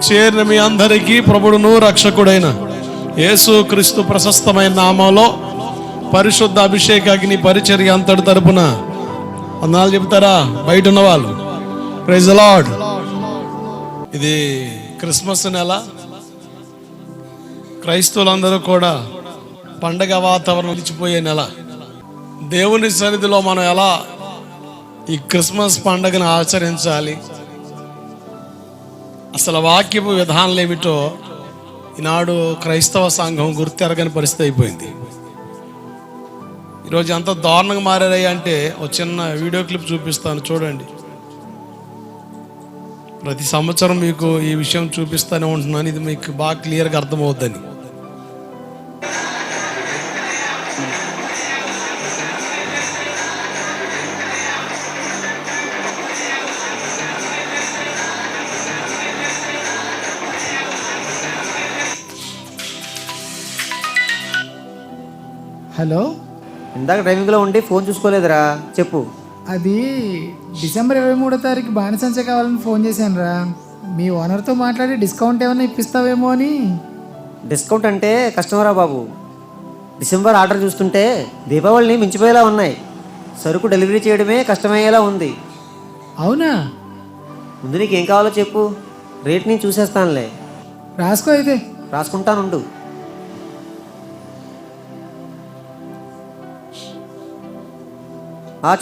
చేరిన మీ అందరికీ ప్రభుడును రక్షకుడైన యేసు క్రీస్తు ప్రశస్తమైన నామంలో పరిశుద్ధ అభిషేక అగ్ని పరిచర్య అంతటి తరపున వందనాలు చెప్తారా బయట ఉన్న వాళ్ళు. Praise the lord. ఇది క్రిస్మస్ నెల. క్రైస్తవులందరూ కూడా పండగ వాతావరణం నిలిచిపోయే నెల. దేవుని సన్నిధిలో మనం ఎలా ఈ క్రిస్మస్ పండగను ఆచరించాలి, అసలు వాక్యపు విధానాలు ఏమిటో ఈనాడు క్రైస్తవ సంఘం గుర్తెరగని పరిస్థితి అయిపోయింది. ఈరోజు ఎంత దారుణంగా మారాయి అంటే ఒక చిన్న వీడియో క్లిప్ చూపిస్తాను, చూడండి. ప్రతి సంవత్సరం మీకు ఈ విషయం చూపిస్తూనే ఉంటున్నాను, ఇది మీకు బాగా క్లియర్గా అర్థమవుద్దని. హలో, ఇందాక డ్రైవింగ్లో ఉండి ఫోన్ చూసుకోలేదురా, చెప్పు. అది డిసెంబర్ 23వ తారీఖు బాణసంచ కావాలని ఫోన్ చేశాను రా. మీ ఓనర్తో మాట్లాడి డిస్కౌంట్ ఏమైనా ఇప్పిస్తావేమో అని. డిస్కౌంట్ అంటే కష్టమరా బాబు. డిసెంబర్ ఆర్డర్ చూస్తుంటే దీపావళిని మించిపోయేలా ఉన్నాయి. సరుకు డెలివరీ చేయడమే కష్టమయ్యేలా ఉంది. అవునా? ముందు నీకేం కావాలో చెప్పు, రేట్ నేను చూసేస్తానులే. రాసుకో అయితే. రాసుకుంటానుండు.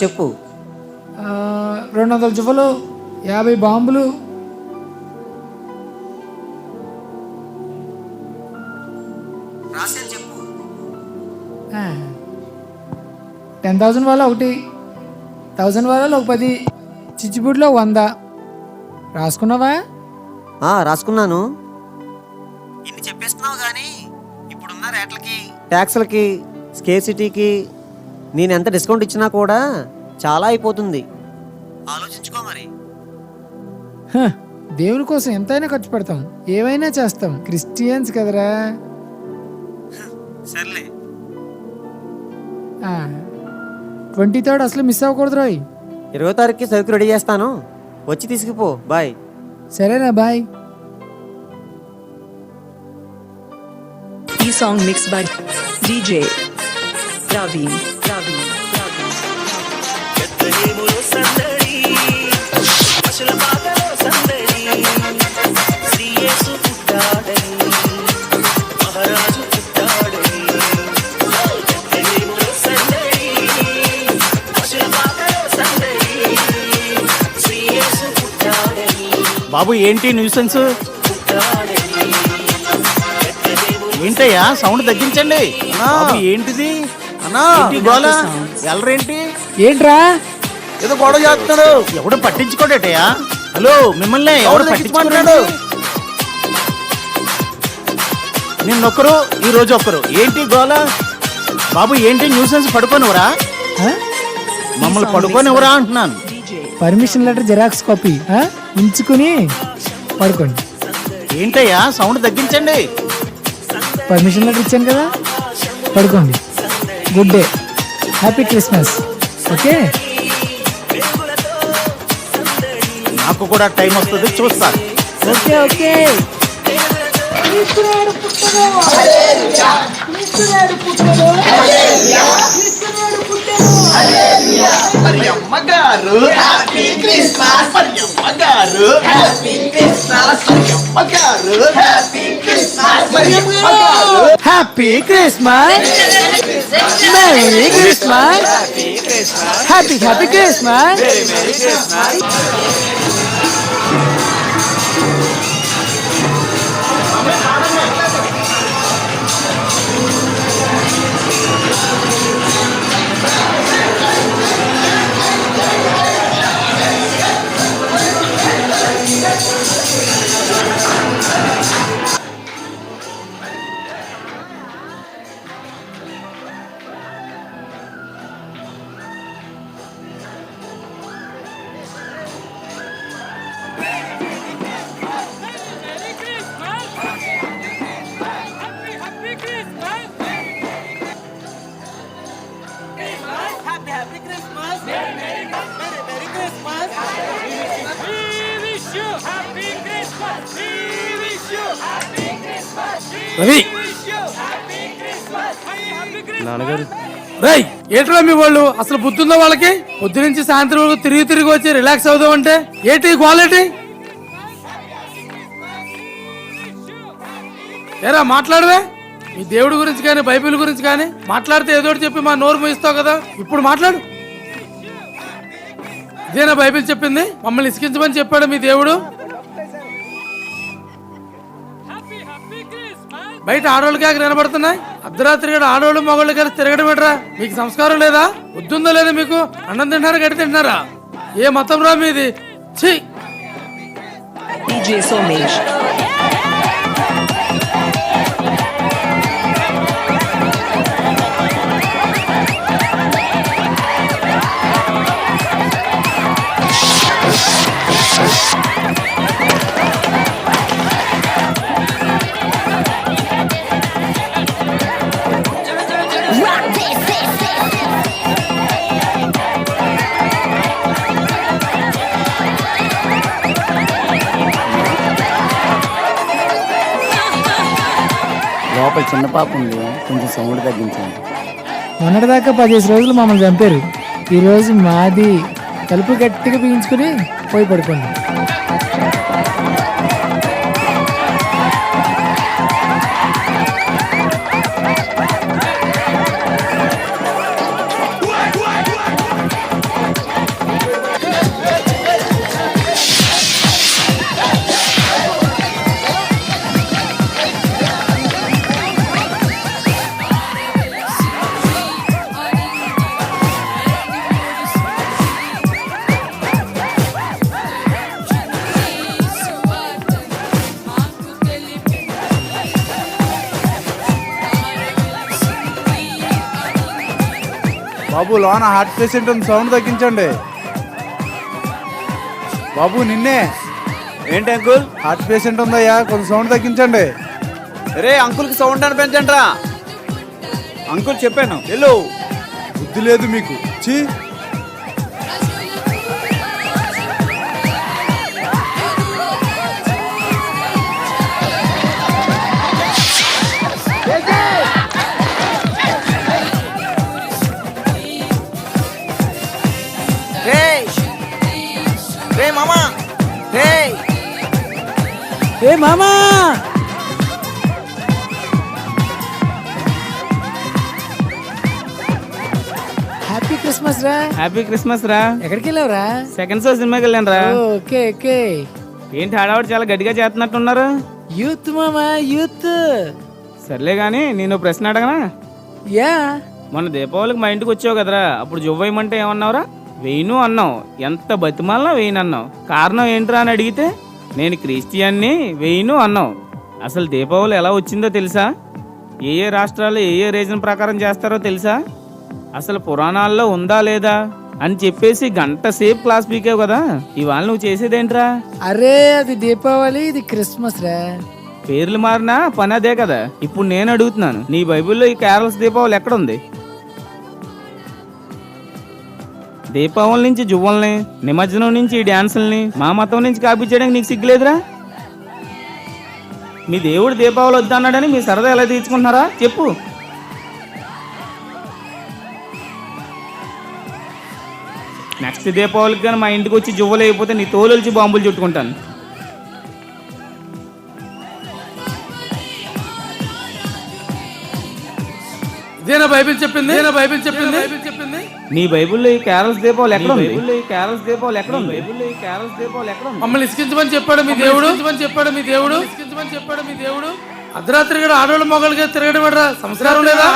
చెప్పు. 200 జువ్వలు, 50 బాంబులు, చెప్పు. 10,000 వాళ్ళ ఒకటి, 1000 వాళ్ళలో ఒక 10, చిచ్చుబుడ్లో 100. రాసుకున్నావా? రాసుకున్నాను. ఇన్ని చెప్పేస్తున్నావు కానీ ఇప్పుడున్న రేట్లకి, ట్యాక్స్లకి, స్కేర్సిటీకి నేను ఎంత డిస్కౌంట్ ఇచ్చినా కూడా చాలా అయిపోతుంది. ఆలోచించుకో మరి. దేవుని కోసం ఎంతైనా ఖర్చు పెడతాం, ఏవైనా చేస్తాం. క్రిస్టియన్స్ కదరా. సర్లే. 23rd అసలు మిస్ అవ్వకూడదు రోయ్. 20వ తారీఖుకి సరుకు రెడీ చేస్తాను, వచ్చి తీసుకుపో. బాయ్. సరేనా, బాయ్. ఈ song mix by DJ Ravi. బాబు ఏంటి న్యూసెన్స్? ఏంటయ్యా సౌండ్ తగ్గించండి. బాబు ఏంటిది అన్నా? గోళ ఎల్లరేంటి? ఏంట్రా ఏదో గొడవ చేస్తున్నాడు, ఎవడు పట్టించుకోడేటయ్యా. హలో, మిమ్మల్ని ఎవడు పట్టించుకున్నాడు? నిన్నొక్కరు ఈ రోజు ఒక్కరు. ఏంటి గోళ? బాబు ఏంటి న్యూసెన్స్? పడుకోనివరా? మమ్మల్ని పడుకోనివరా అంటున్నాను. పర్మిషన్ లెటర్ జిరాక్స్ కాపీ ఉంచుకుని పడుకోండి. ఏంటయ్యా సౌండ్ తగ్గించండి. పర్మిషన్ లెటర్ ఇచ్చాను కదా, పడుకోండి. Good day, happy Christmas. Okay, నాకు కూడా టైం వస్తుంది, చూస్తా. Okay okay. Happy Christmas, merry Christmas, happy Christmas. We wish you happy Christmas. Ravi నాన్నగారు రేయ్ ఏంట్రా మీ వాళ్ళు అసలు బుద్ధుందో వాళ్ళకి? పొద్దు నుంచి సాయంత్రం వరకు తిరిగి వచ్చి రిలాక్స్ అవుదాం అంటే ఏంటి క్వాలిటీ? ఏరా మాట్లాడవే? మీ దేవుడి గురించి కానీ బైబిల్ గురించి కానీ మాట్లాడితే ఏదో ఒకటి చెప్పి మా నోరు మూయిస్తావు కదా, ఇప్పుడు మాట్లాడు. ఇదేనా బైబిల్ చెప్పింది? మమ్మల్ని ఇసికించమని చెప్పాడు మీ దేవుడు? బయట ఆడవాళ్ళు కాక నిలబడుతున్నాయి, అర్ధరాత్రి ఆడవాళ్ళు మగవాళ్ళు కలిసి తిరగడం ఏంట్రా? మీకు సంస్కారం లేదా? బుద్ధుందో లేదా మీకు? అన్నం తింటున్నారా గడి తింటున్నారా? ఏ మతం రా మీది? ఛీ! DJ Somesh. లోపల చిన్న పాప ఉంది, కొంచెం సౌండ్ తగ్గించండి. మొన్నటిదాకా 15 రోజులు మమ్మల్ని చంపారు. ఈరోజు మాది. తలుపు గట్టిగా బిగించుకుని పోయి పడుకోండి. బాబు లోన హార్ట్ పేషెంట్ ఉంది, సౌండ్ తగ్గించండి. బాబు నిన్నే. ఏంటి అంకుల్? హార్ట్ పేషెంట్ ఉందయ్యా, కొంచెం సౌండ్ తగ్గించండి. రే అంకుల్కి సౌండ్ అని పెంచండి రా అంకుల్, చెప్పాను వెళ్ళు. బుద్ధి లేదు మీకు. చీ. రే మామా, రే ఏ మామా, హ్యాపీ క్రిస్మస్ రా. హ్యాపీ క్రిస్మస్ రా. ఎక్కడికి వెళ్ళావురా? సెకండ్ షో సినిమాకి వెళ్ళాను రా. Okay okay. ఏంటి హడావుడు చాలా గట్టిగా చేస్తున్నట్టున్నారు? యూత్ మామా, యూత్. సర్లే గాని నేను ప్రశ్న అడగనా? యా. మొన్న దీపావళికి మా ఇంటికి వచ్చావు కదరా, అప్పుడు జువ్వేయమంటే ఏమన్నావురా? వెయ్యను అన్నావు. ఎంత బతిమాలనా వెయ్యను అన్నావు. కారణం ఏంట్రా అని అడిగితే నేను క్రిస్టియన్ని వెయ్యను అన్నావు. అసలు దీపావళి ఎలా వచ్చిందో తెలుసా? ఏ ఏ రాష్ట్రాల్లో ఏ ఏ రీజన్ ప్రకారం చేస్తారో తెలుసా? అసలు పురాణాల్లో ఉందా లేదా అని చెప్పేసి గంట సేపు క్లాస్ పీకావు కదా, ఇవాళ నువ్వు చేసేదేంట్రా? అరే అది దీపావళి, ఇది క్రిస్మస్ రా. పేర్లు మారినా పని అదే కదా. ఇప్పుడు నేను అడుగుతున్నాను, నీ బైబిల్లో ఈ కేరళస్ దీపావళి ఎక్కడుంది? దీపావళి నుంచి జువ్వల్ని, నిమజ్జనం నుంచి ఈ డ్యాన్సుల్ని మా మతం నుంచి కాపీ చేయడానికి నీకు సిగ్గులేదురా? మీ దేవుడు దీపావళి వద్దన్నాడని మీ సరదా ఎలా తీర్చుకుంటున్నారా చెప్పు. నెక్స్ట్ దీపావళికి కానీ మా ఇంటికి వచ్చి జువ్వలు అయిపోతే నీ తోలు వచ్చి బాంబులు చుట్టుకుంటాను. ఇదేనా బైబిల్ చెప్పింది? నీ బైబిల్లో ఈ కేరళస్ దీపావళి ఎక్కడ ఉంది? కేరళస్ దీపావళి ఎక్కడ ఉంది? కేరళస్ దీపావళి ఎక్కడ ఉంది? మమ్మల్ని ఇసికించమని చెప్పాడు మీ దేవుడు? అర్ధరాత్రి కూడా ఆడవాళ్ళు మొగలుగా తిరగడం ఏంట్రా? సంస్కారం లేదా?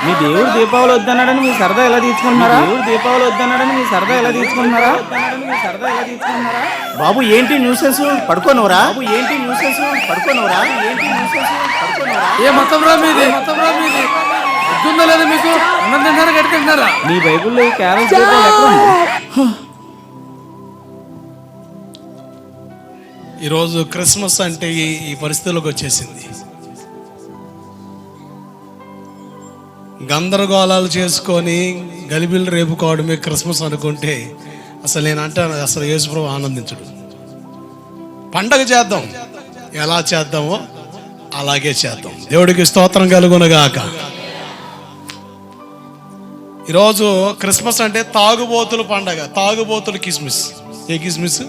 మీ దేవుడు దీపావళి వద్దన్నాడని మీ సరదా ఎలా తీర్చుకుంటున్నారా? దేవుడు దీపావళి వద్దన్నాడని మీ సరదా ఎలా తీర్చుకుంటున్నారా? బాబు ఏంటి న్యూసెన్స్? పడుకోనవరా? బాబు ఏంటి న్యూసెన్స్? పడుకోనవరా? ఏ మతం రా మీది? బుద్ధుందో లేదా మీకు? అన్నం తింటారా గడి తింటున్నారా? నీ బైబిల్లో ఈ కేరళస్ దీపావళి ఎక్కడ ఉంది? ఈరోజు క్రిస్మస్ అంటే ఈ పరిస్థితిలోకి వచ్చేసింది. గందరగోళాలు చేసుకొని గలిబిలు రేపుకోవడమే క్రిస్మస్ అనుకుంటే అసలు నేనంటే అసలు యేసుప్రభు ఆనందించడు. పండగ చేద్దాం, ఎలా చేద్దామో అలాగే చేద్దాం. దేవుడికి స్తోత్రం కలుగునుగాక. ఈరోజు క్రిస్మస్ అంటే తాగుబోతుల పండగ. తాగుబోతుల కిస్మిస్. ఏ కిస్మిస్?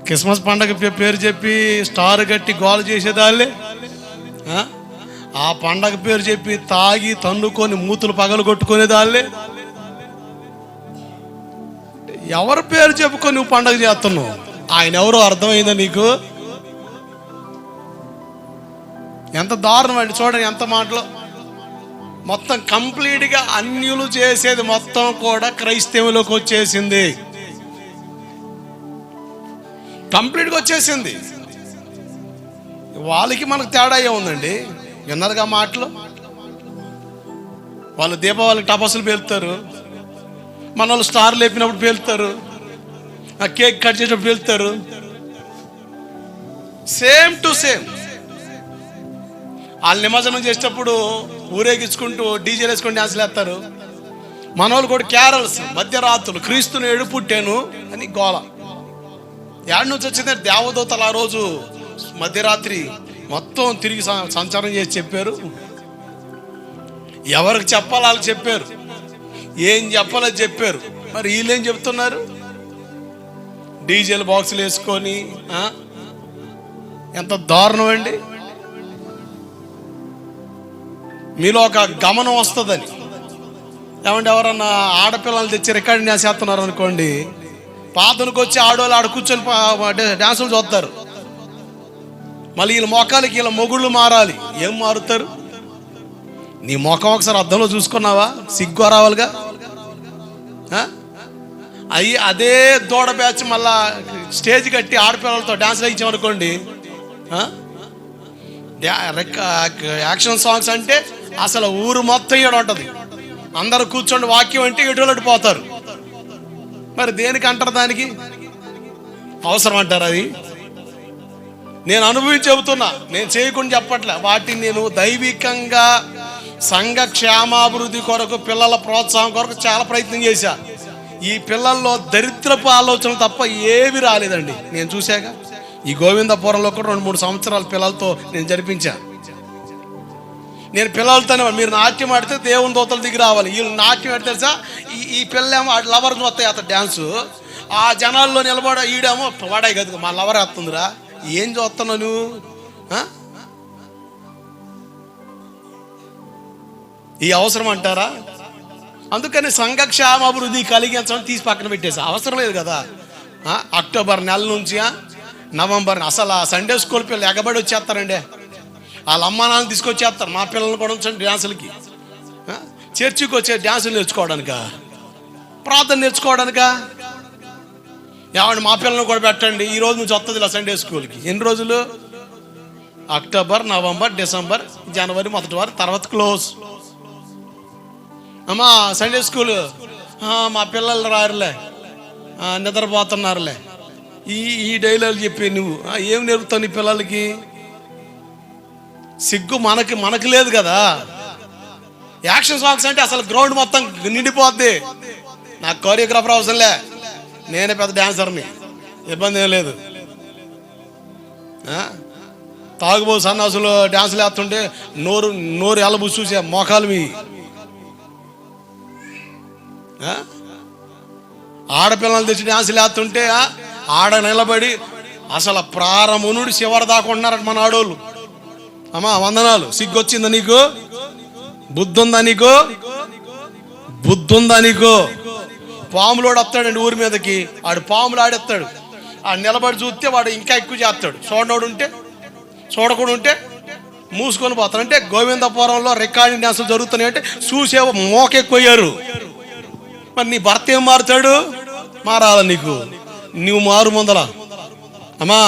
క్రిస్మస్ పండగ పేరు చెప్పి స్టార్ కట్టి గోల చేసేదాళ్ళే. ఆ పండగ పేరు చెప్పి తాగి తన్నుకొని మూతులు పగలు కొట్టుకునేదాళ్ళే. ఎవరి పేరు చెప్పుకొని నువ్వు పండగ చేస్తున్నావు? ఆయన ఎవరో అర్థమైందా నీకు? ఎంత దారుణం అండి. చూడండి ఎంత మాటలు. మొత్తం కంప్లీట్గా అన్యులు చేసేది మొత్తం కూడా క్రైస్తవులకు వచ్చేసింది. కంప్లీట్గా వచ్చేసింది. వాళ్ళకి మనకు తేడా ఏముందండి? విన్నారుగా మాటలు. వాళ్ళు దీపావళికి టపాసులు పేలుతారు, మన వాళ్ళు స్టార్ లేపినప్పుడు పేలుతారు, ఆ కేక్ కట్ చేసేటప్పుడు పేలుతారు. Same to same. వాళ్ళు నిమజ్జనం చేసేటప్పుడు ఊరేగించుకుంటూ డీజేలు వేసుకొని డ్యాన్సులు వేస్తారు. మన వాళ్ళు కూడా క్యారల్స్, మధ్యరాత్రులు క్రీస్తుని ఏడు పుట్టాను అని గోల. ఏడు నుంచి వచ్చింది దేవదూతలు ఆ రోజు మధ్యరాత్రి మొత్తం తిరిగి సంచారం చేసి చెప్పారు. ఎవరికి చెప్పాలి వాళ్ళు చెప్పారు, ఏం చెప్పాలో చెప్పారు. మరి వీళ్ళేం చెప్తున్నారు? డీజేలు బాక్సులు వేసుకొని. ఎంత దారుణం అండి. మీలో ఒక గమనం వస్తుందని. ఏమంటే ఎవరన్నా ఆడపిల్లలు తెచ్చి రికార్డింగ్ డ్యాన్స్ చేస్తున్నారు అనుకోండి, పాతనికి వచ్చి ఆడవాళ్ళు ఆడ కూర్చొని డ్యాన్సులు చూస్తారు. మళ్ళీ వీళ్ళ మొఖాలకి వీళ్ళ మొగుళ్ళు మారాలి. ఏం మారుతారు? నీ ముఖం ఒకసారి అద్దంలో చూసుకున్నావా? సిగ్గు రావాలిగా. అదే దూడ బ్యాచ్ మళ్ళా స్టేజ్ కట్టి ఆడపిల్లలతో డ్యాన్స్లు వేయించామనుకోండి, యాక్షన్ సాంగ్స్ అంటే అసలు ఊరు మొత్తం ఏడు ఉంటుంది. అందరూ కూర్చోండి వాక్యం అంటే ఎటువలటి పోతారు. మరి దేనికి అంటారు? దానికి అవసరం అంటారు? అది నేను అనుభవించి చెబుతున్నా, నేను చేయకుండా చెప్పట్లే. వాటిని నేను దైవికంగా సంఘ క్షేమాభివృద్ధి కొరకు, పిల్లల ప్రోత్సాహం కొరకు చాలా ప్రయత్నం చేశా. ఈ పిల్లల్లో దరిద్రపు ఆలోచనలు తప్ప ఏవి రాలేదండి. నేను చూశాక ఈ గోవిందపురంలో కూడా 2-3 సంవత్సరాల పిల్లలతో నేను జరిపించా. నేను పిల్లలతోనే, మీరు నాట్యం ఆడితే దేవుని దూతల దిగి రావాలి. వీళ్ళు నాట్యం ఆడితే తెలుసా, ఈ పిల్లేమో లవర్ వస్తాయి అతను డ్యాన్సు. ఆ జనాల్లో నిలబడ ఈడేమో వాడాయి కదా మా లవర్ వస్తుందిరా. ఏం చూస్తున్నావు నువ్వు? ఈ అవసరం అంటారా? అందుకని సంఘక్షేమాభివృద్ధి కలిగించడం తీసి పక్కన పెట్టేసి అవసరం లేదు కదా. అక్టోబర్ నెల నుంచి నవంబర్ అసలు ఆ సండే స్కూల్ పిల్లలు ఎగబడి వచ్చేస్తారండి. వాళ్ళ అమ్మ నాన్న తీసుకొచ్చేస్తారు. మా పిల్లల్ని కూడా ఉంచండి డ్యాన్సులకి. చర్చికి వచ్చే డ్యాన్సులు నేర్చుకోవడానికా? ప్రార్థన నేర్చుకోవడానికా? ఏమండి మా పిల్లల్ని కూడా పెట్టండి. ఈ రోజు నుంచి వస్తుంది ఇలా సండే స్కూల్కి. ఎన్ని రోజులు? అక్టోబర్, నవంబర్, డిసెంబర్, జనవరి మొదటి వారం, తర్వాత క్లోజ్. అమ్మా సండే స్కూల్ మా పిల్లలు రారులే, నిద్రపోతున్నారులే. ఈ డైలాగ్ చెప్పి నువ్వు ఏం నేర్పుతావు నీ పిల్లలకి? సిగ్గు మనకి లేదు కదా. యాక్షన్ సాంగ్స్ అంటే అసలు గ్రౌండ్ మొత్తం నిండిపోద్ది. నాకు కోరియోగ్రాఫర్ అవసరంలే, నేనే పెద్ద డాన్సర్ని, ఇబ్బంది ఏం లేదు. తాగుబో సన్నాసులు డ్యాన్సులు వేస్తుంటే నోరు ఎలబు చూసే మోకాలు మీ. ఆడపిల్లలు తెచ్చి డ్యాన్సులు వేస్తుంటే ఆడ నిలబడి అసలు ప్రారంభం నుండి చివరి దాకా ఉంటున్నారట మన ఆడోళ్ళు. అమ్మా వందనాలు. సిగ్గొచ్చిందా నీకు? బుద్ధుందా నీకు? బుద్ధుందా నీకు? పాములోడు వస్తాడండి ఊరి మీదకి, ఆడు పాములు ఆడేస్తాడు. ఆడు నిలబడి చూస్తే వాడు ఇంకా ఎక్కువ చేస్తాడు. చూడనోడు ఉంటే, చూడకుండా ఉంటే మూసుకొని పోతాడు. అంటే గోవిందపురంలో రికార్డింగ్ డ్యాన్సులు జరుగుతున్నాయి అంటే చూసే మోకెక్కువయ్యారు. మరి నీ భర్త ఏం మారుతాడు? మారాల నీకు. నువ్వు మారు ముందల. అమ్మా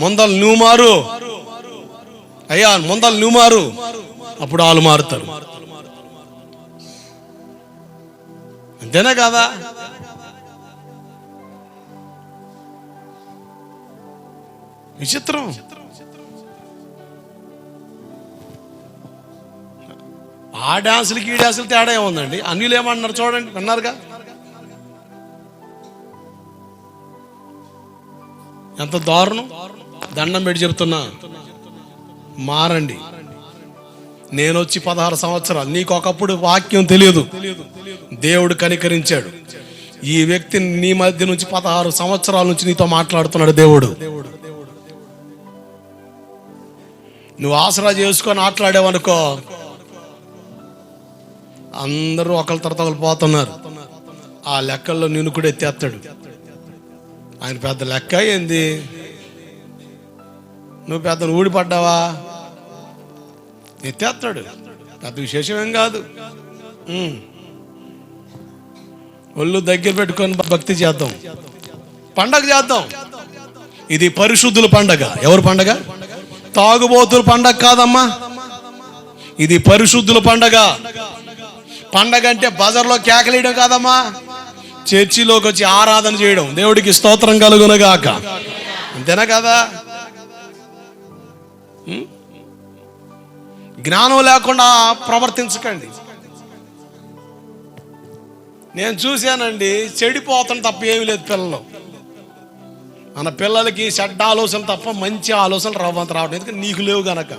ముందలు నువ్వు మారు, అయ్యా ముందలు నువ్వు మారు, అప్పుడు వాళ్ళు మారుతారు. అంతేనా కాదా? విచిత్రం. ఆ డాన్సులకి ఈ డాన్సులు తేడా ఏముందండి? అన్యులు ఏమన్నారు చూడండి, విన్నారుగా. ఎంత దారుణం. దండం పెట్టి చెప్తున్నా, మారండి. నేను వచ్చి 16 సంవత్సరాలు, నీకు ఒకప్పుడు వాక్యం తెలియదు, దేవుడు కనికరించాడు. ఈ వ్యక్తి నీ మధ్య నుంచి 16 సంవత్సరాల నుంచి నీతో మాట్లాడుతున్నాడు దేవుడు. నువ్వు ఆసరా చేసుకొని మాట్లాడావనుకో, అందరూ ఒకరి తర్వాత ఒకరు పోతున్నారు. ఆ లెక్కల్లో నిన్ను కూడా ఎత్తేస్తాడు. ఆయన పెద్ద లెక్క ఏంది? నువ్వు పెద్ద ఊడిపడ్డావా, ఎత్తేస్తాడు. పెద్ద విశేషం ఏం కాదు. ఒళ్ళు దగ్గర పెట్టుకొని భక్తి చేద్దాం, పండగ చేద్దాం. ఇది పరిశుద్ధుల పండగ. ఎవరు పండగ? తాగుబోతుల పండగ కాదమ్మా, ఇది పరిశుద్ధుల పండగ. పండగ అంటే బజార్లో కేకలేయడం కాదమ్మా, చర్చిలోకి వచ్చి ఆరాధన చేయడం, దేవుడికి స్తోత్రం కలుగునగాక. అంతేనా కదా? జ్ఞానం లేకుండా ప్రవర్తించకండి. నేను చూశానండి, చెడిపోతాను తప్ప ఏమీ లేదు పిల్లలు. మన పిల్లలకి చెడ్డ ఆలోచన తప్ప మంచి ఆలోచనలు రవ్వంత రావడం. ఎందుకంటే నీకు లేవు గనక.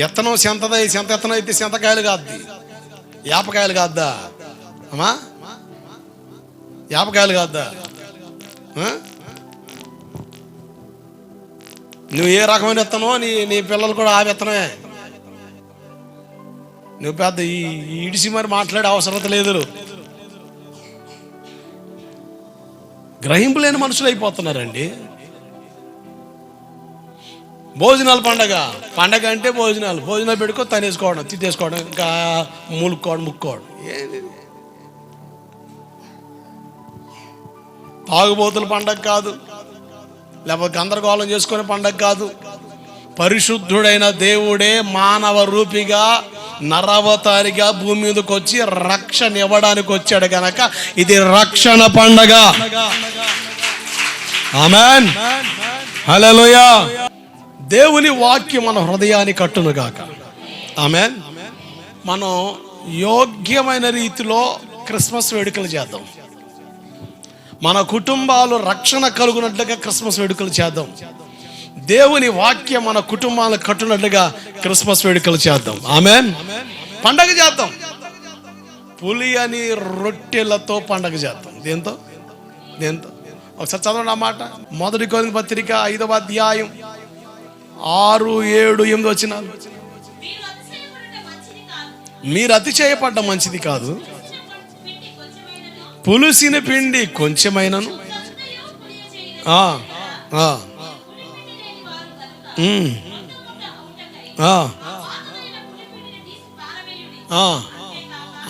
ఎత్తనం సెంత ఎత్తనం అయితే సెంతకాయలు కాద్ది, యాపకాయలు కాద్దా అమ్మా? యాపకాయలు కాద్దా? నువ్వు ఏ రకమైన విత్తనో నీ పిల్లలు కూడా ఆ విత్తనమే. నువ్వు పెద్ద ఇడిసి మరి మాట్లాడే అవసరం లేదు. గ్రహింపు లేని మనుషులు అయిపోతున్నారండి. భోజనాలు పండగ అంటే భోజనాలు పెట్టుకో, తనేసుకోవడం, తిట్టేసుకోవడం, ఇంకా ముక్కోవడం. ఏంది? తాగుబోతుల పండగ కాదు, లేకపోతే గందరగోళం చేసుకునే పండగ కాదు. పరిశుద్ధుడైన దేవుడే మానవ రూపిగా నరవతారిగా భూమి మీదకి వచ్చి రక్షణ ఇవ్వడానికి వచ్చాడు గనక ఇది రక్షణ పండగ. ఆమేన్, హల్లెలూయా. దేవుని వాక్యం మన హృదయాన్ని కట్టును గాక. ఆమేన్. మనం యోగ్యమైన రీతిలో క్రిస్మస్ వేడుకలు చేద్దాం. మన కుటుంబాలు రక్షణ కలుగునట్లుగా క్రిస్మస్ వేడుకలు చేద్దాం. దేవుని వాక్యం మన కుటుంబాలను కట్టునట్లుగా క్రిస్మస్ వేడుకలు చేద్దాం. ఆమేన్. పండగ చేద్దాం. పులియని రొట్టెలతో పండగ చేద్దాం. దేంతో? ఒకసారి చదవండి ఆ మాట. 1 కొరింథీ పత్రిక 5వ అధ్యాయం 6, 7, 8 వచనాలు. మీరు అతిశయపడ్డ మంచిది కాదు, పులిసిన పిండి కొంచెమైనను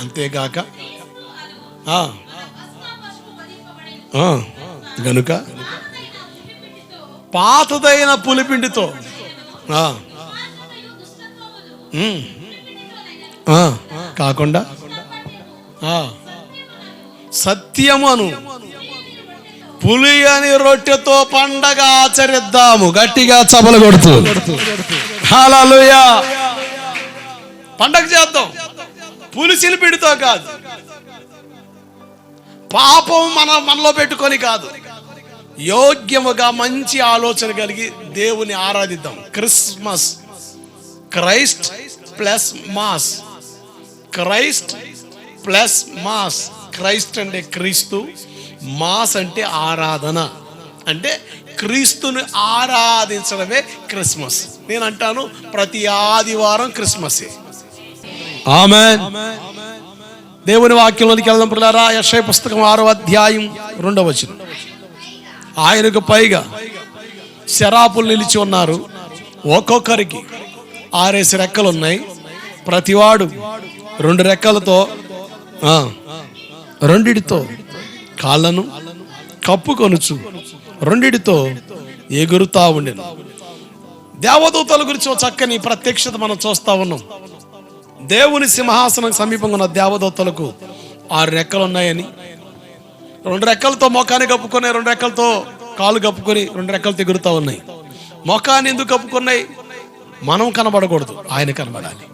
అంతేగాక గనుక పాతదైన పులిపిండితో కాకుండా సత్యమును పులియని రొట్టెతో పండగ ఆచరిద్దాము. గట్టిగా చపలు కొడుతూ హల్లెలూయా. పండగ చేద్దాం, పులిసిన పిండితో కాదు, పాపం మనలో పెట్టుకొని కాదు, యోగ్యముగా మంచి ఆలోచన కలిగి దేవుని ఆరాధిద్దాం. Christmas, Christ plus mass. Christ plus mass. Christ అంటే క్రీస్తు, మాస్ అంటే ఆరాధన. అంటే క్రీస్తుని ఆరాధించడమే క్రిస్మస్. నేను అంటాను ప్రతి ఆదివారం క్రిస్మస్. ఆమేన్. దేవుని వాక్యంలోనికి వెళ్దాం పిల్లారా. యెషయా పుస్తకం 6వ అధ్యాయం 2వ వచనం. ఆయనకు పైగా శరాపులు నిలిచి ఉన్నారు, ఒక్కొక్కరికి 6 రెక్కలు ఉన్నాయి. ప్రతివాడు 2 రెక్కలతో రెండిటితో కాళ్ళను కప్పుకొనుచు రెండిటితో ఎగురుతా ఉండెను. దేవదూతల గురించి ఒక చక్కని ప్రత్యక్షత మనం చూస్తా ఉన్నాం. దేవుని సింహాసనం సమీపంగా ఉన్న దేవదూతలకు 6 రెక్కలు ఉన్నాయని, 2 రెక్కలతో మొఖాన్ని కప్పుకొని, 2 రెక్కలతో కాలు కప్పుకొని, 2 రెక్కలతో ఎగురుతా ఉన్నాయి. మొఖాన్ని ఎందుకు కప్పుకున్నాయి? మనం కనబడకూడదు, ఆయన కనబడాలి.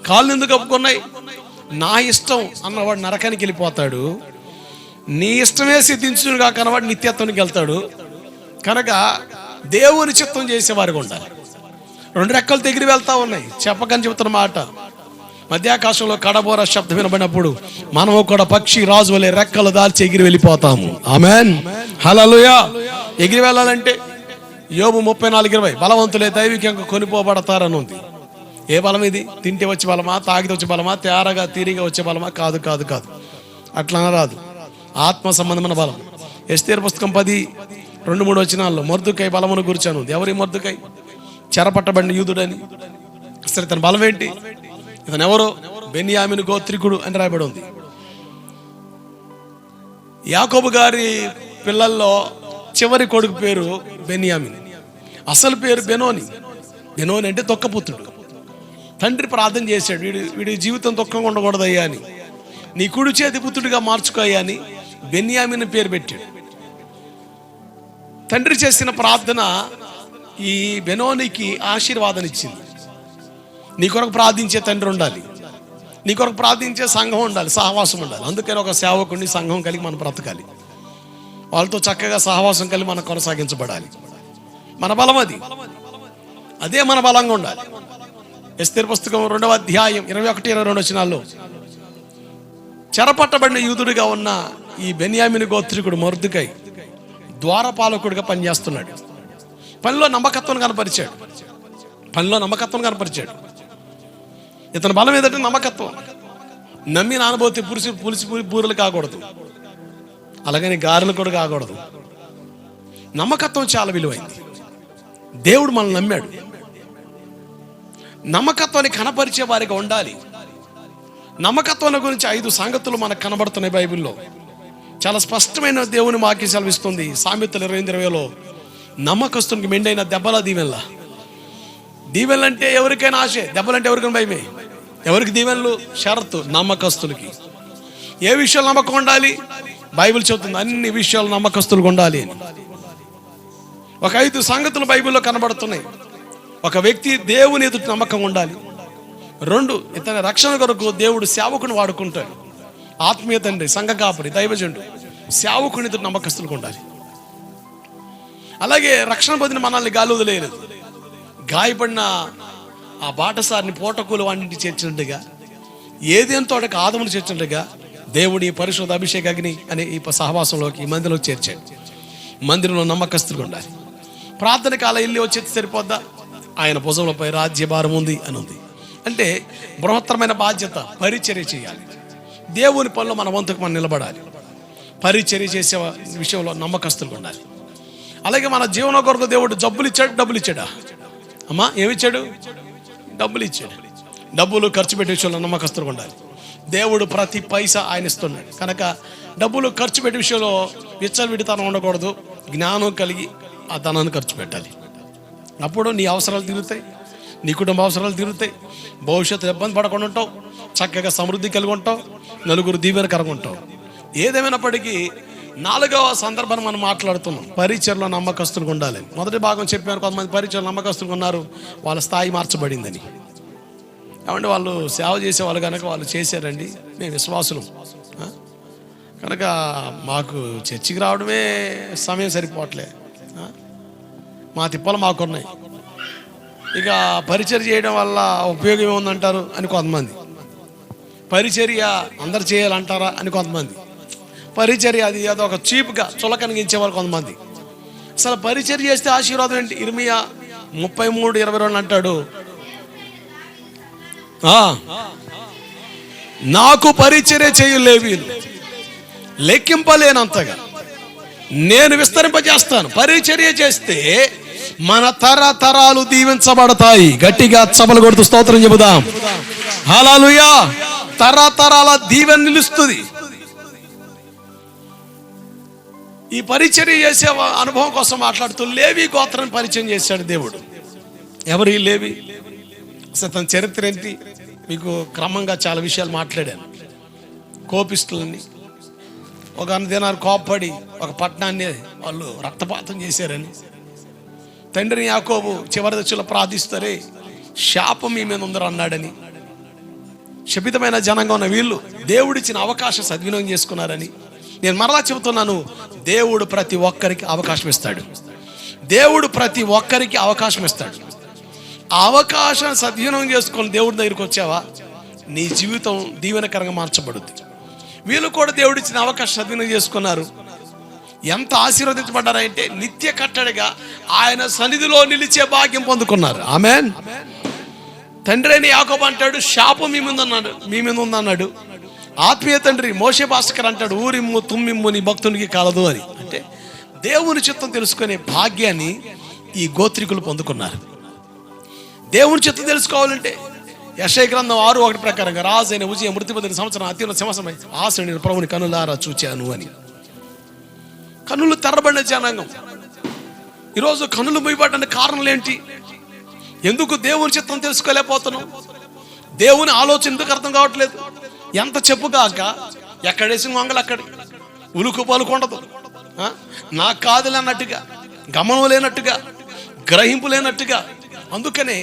కాళ్ళు ఎందుకు కప్పుకున్నాయి? నా ఇష్టం అన్నవాడు నరకానికి వెళ్ళిపోతాడు, నీ ఇష్టమే సిద్ధించుగా కనవాడు నిత్యత్వానికి వెళ్తాడు. కనుక దేవుని చిత్తం చేసేవారికి ఉండాలి. 2 రెక్కలు ఎగిరి వెళ్తా ఉన్నాయి. చెప్పకని చెబుతున్న మాట, మధ్యాకాశంలో కడబోర శబ్దం వినబడినప్పుడు మనము కూడా పక్షి రాజు వలె రెక్కలు దాల్చి ఎగిరి వెళ్ళిపోతాము. ఆమెన్, హల్లెలూయా. ఎగిరి వెళ్ళాలంటే యోబు 34:20 బలవంతులే దైవికంగా కొనిపోబడతారని ఉంది. ఏ బలం ఇది? తింటే వచ్చే బలమా, తాగితే వచ్చే బలమా, తేరగా తీరిగా వచ్చే బలమా? కాదు కాదు కాదు, అట్లా రాదు. ఆత్మ సంబంధమైన బలం. ఎస్తేరు పుస్తకం 10:2-3 వచనాల్లో మొర్దుకై బలమును గురిచాను. ఎవరి మొర్దుకై? చెరపట్టబడిన యూదుడని. అసలు ఇతని బలం ఏంటి? ఇతను ఎవరో? బెన్యామీను గోత్రికుడు అని రాయబడి ఉంది. యాకోబు గారి పిల్లల్లో చివరి కొడుకు పేరు బెన్యామీన్. అసలు పేరు బెనోని. బెనోని అంటే తొక్కపుత్రుడు. తండ్రి ప్రార్థన చేశాడు, వీడి జీవితం దుఃఖంగా ఉండకూడదయ్యా అని, నీ కుడి చేతి పుత్రుడిగా మార్చుకోయ్యా అని బెన్యామీన్ పేరు పెట్టాడు. తండ్రి చేసిన ప్రార్థన ఈ బెనోనికి ఆశీర్వాదం ఇచ్చింది. నీ కొరకు ప్రార్థించే తండ్రి ఉండాలి, నీ కొరకు ప్రార్థించే సంఘం ఉండాలి, సహవాసం ఉండాలి. అందుకని ఒక సేవకుడిని సంఘం కలిగి మనం బ్రతకాలి. వాళ్ళతో చక్కగా సహవాసం కలిగి మనం కొనసాగించబడాలి. మన బలం అది, అదే మన బలంగా ఉండాలి. ఎస్తేరు పుస్తకం 2వ అధ్యాయం 21-22 వచనాల్లో చెరపట్టబడిన యూదుడిగా ఉన్న ఈ బెన్యామీను గోత్రికుడు మొర్దుకై ద్వారపాలకుడిగా పనిచేస్తున్నాడు. పనిలో నమ్మకత్వం కనపరిచాడు. ఇతని బలం ఏదంటే నమ్మకత్వం. నమ్మి నానబోతే పులిసి బూరెలు కాకూడదు, అలాగని గారెలు కూడా కాకూడదు. నమ్మకత్వం చాలా విలువైంది. దేవుడు మనల్ని నమ్మాడు. నమ్మకత్వాన్ని కనపరిచే వారిగా ఉండాలి. నమ్మకత్వం గురించి 5 సంగతులు మనకు కనబడుతున్నాయి బైబిల్లో. చాలా స్పష్టమైన దేవుని వాక్యం సెలవిస్తుంది. సామెతలు 20:20లో నమ్మకస్తునికి మెండైన దెబ్బల దీవెనలా. దీవెనలంటే ఎవరికైనా ఆశే, దెబ్బలంటే ఎవరికైనా భయమే. ఎవరికి దీవెనలు? షరతు నమ్మకస్తులకి. ఏ విషయాలు నమ్మకం ఉండాలి? బైబిల్ చెబుతుంది అన్ని విషయాలు నమ్మకస్తులుగా ఉండాలి అని. ఒక 5 సంగతులు బైబిల్లో కనబడుతున్నాయి. ఒక వ్యక్తి దేవుని ఎదుట నమ్మకం ఉండాలి. 2, ఇతని రక్షణ కొరకు దేవుడు సేవకుని వాడుకుంటాడు. ఆత్మీయ తండ్రి, సంఘ కాపరి, దైవజనుడు సేవకుని ఎదుట నమ్మకస్తులుగా ఉండాలి. అలాగే రక్షణ పొందిన మనల్ని గాలి వదిలేయలేదు. గాయపడిన ఆ బాటసారిని పోటకూలు వాడిని చేర్చినట్టుగా, ఏదేం తోటకు ఆదమును చేర్చినట్టుగా దేవుడి పరిశుద్ధ అభిషేక అగ్ని అనే ఈ సహవాసంలోకి, ఈ మందిరంలోకి చేర్చాడు. మందిరంలో నమ్మకస్తులుగా ఉండాలి. ప్రార్థన కాల ఇల్లు వచ్చేది సరిపోద్దా? ఆయన భుజంలపై రాజ్యభారం ఉంది అని ఉంది. అంటే బృహత్తరమైన బాధ్యత, పరిచర్య చేయాలి. దేవుని పనిలో మన వంతుకు మనం నిలబడాలి. పరిచర్య చేసే విషయంలో నమ్మకస్తులుగా ఉండాలి. అలాగే మన జీవన కొరకు దేవుడు డబ్బులు ఇచ్చాడా? అమ్మా, ఏమిచ్చాడు? డబ్బులు ఇచ్చాడు. డబ్బులు ఖర్చు పెట్టే విషయంలో నమ్మకస్తులుగా ఉండాలి. దేవుడు ప్రతి పైసా ఆయన ఇస్తున్నాడు. కనుక డబ్బులు ఖర్చు పెట్టే విషయంలో విచ్చలవిడితనం ఉండకూడదు. జ్ఞానం కలిగి ఆ ధనాన్ని ఖర్చు పెట్టాలి. అప్పుడు నీ అవసరాలు తీరుతాయి, నీ కుటుంబ అవసరాలు తీరుతాయి, భవిష్యత్తు ఇబ్బంది పడకుండా ఉంటావు, చక్కగా సమృద్ధి కలిగి ఉంటావు, నలుగురు దీవెనకరంగా ఉంటావు. ఏదేమైనప్పటికీ 4వ సందర్భాన్ని మనం మాట్లాడుతున్నాం. పరిచర్లో నమ్మకస్తులుగా ఉండాలి. మొదటి భాగం చెప్పారు, కొంతమంది పరిచర్లో నమ్మకస్తులుగా ఉన్నారు, వాళ్ళ స్థాయి మార్చబడిందని. ఏమంటే వాళ్ళు సేవ చేసేవాళ్ళు కనుక వాళ్ళు చేశారండి, మేము విశ్వాసులు కనుక మాకు చర్చికి రావడమే సమయం సరిపోవట్లే, మా తిప్పలు మాకున్నాయి, ఇక పరిచర్య చేయడం వల్ల ఉపయోగం ఏముందంటారు అని కొంతమంది. పరిచర్య అందరు చేయాలంటారా అని కొంతమంది. పరిచర్య అది ఒక చీప్గా చులకనిగించేవాళ్ళు కొంతమంది. అసలు పరిచర్య చేస్తే ఆశీర్వాదం ఏంటి? ఇర్మియా 33:22 అంటాడు, నాకు పరిచర్య చేయు లేవీయులు లెక్కింపలేనంతగా నేను విస్తరింపజేస్తాను. పరిచర్య చేస్తే మన తరతరాలు దీవించబడతాయి. గట్టిగా చప్పలు కొడుతూ స్తోత్రం చెబుదాం. హల్లెలూయా. తరతరాల దీవెన నిలుస్తుంది. ఈ పరిచర్య చేసే అనుభవం కోసం మాట్లాడుతూ లేవి గోత్రాన్ని పరిచయం చేశాడు దేవుడు. ఎవరు ఈ లేవి? అసలు తన చరిత్ర ఏంటి? మీకు క్రమంగా చాలా విషయాలు మాట్లాడాను. కోపిస్తులని ఒక దినారు కోప్పడి ఒక పట్టణాన్ని వాళ్ళు రక్తపాతం చేశారని, తండ్రిని యాకోబు చివరి దశలో ప్రార్థిస్తారే శాపం మీ మీద ఉందరు అన్నాడని, శపితమైన జనంగా ఉన్న వీళ్ళు దేవుడిచ్చిన అవకాశం సద్వినియోగం చేసుకున్నారని, నేను మరలా చెబుతున్నాను, దేవుడు ప్రతి ఒక్కరికి అవకాశం ఇస్తాడు. దేవుడు ప్రతి ఒక్కరికి అవకాశం ఇస్తాడు. ఆ అవకాశం సద్వినియోగం చేసుకొని దేవుడి దగ్గరికి వచ్చావా, నీ జీవితం దీవెనకరంగా మార్చబడుద్ది. వీళ్ళు కూడా దేవుడు ఇచ్చిన అవకాశం సద్వినియోగం చేసుకున్నారు. ఎంత ఆశీర్వదించబడ్డారంటే నిత్య కట్టడిగా ఆయన సన్నిధిలో నిలిచే భాగ్యం పొందుకున్నారు. ఆమేన్. తండ్రి అయిన యాకోబు అంటాడు, శాపం మీ మీద ఉందన్నాడు. ఆత్మీయ తండ్రి మోషే భాస్కర్ అంటాడు, ఊరిమ్ము తుమ్మిమ్ము నీ భక్తునికి కలదు అని. అంటే దేవుని చిత్తం తెలుసుకునే భాగ్యాన్ని ఈ గోత్రికులు పొందుకున్నారు. దేవుని చిత్తం తెలుసుకోవాలంటే యెషయా గ్రంథం 6:1 ప్రకారంగా, రాజైన ఉజ్జియా మృతి పొందిన సంవత్సరం అత్యున్నత సింహాసనమై ఆసీనుడైన ప్రభువుని కనులారా చూచాను అని. కన్నులు తెరబడిన జనాంగం. ఈరోజు కన్నులు మూయబడడానికి కారణాలు ఏంటి? ఎందుకు దేవుని చిత్తం తెలుసుకోలేకపోతున్నాం? దేవుని ఆలోచన ఎందుకు అర్థం కావట్లేదు? ఎంత చెప్పుగాక ఎక్కడేసిన వంగలు అక్కడ, ఉలుకు పలుకు ఉండదు, నాకు కాదులే అన్నట్టుగా, గమనం లేనట్టుగా, గ్రహింపు లేనట్టుగా. అందుకనే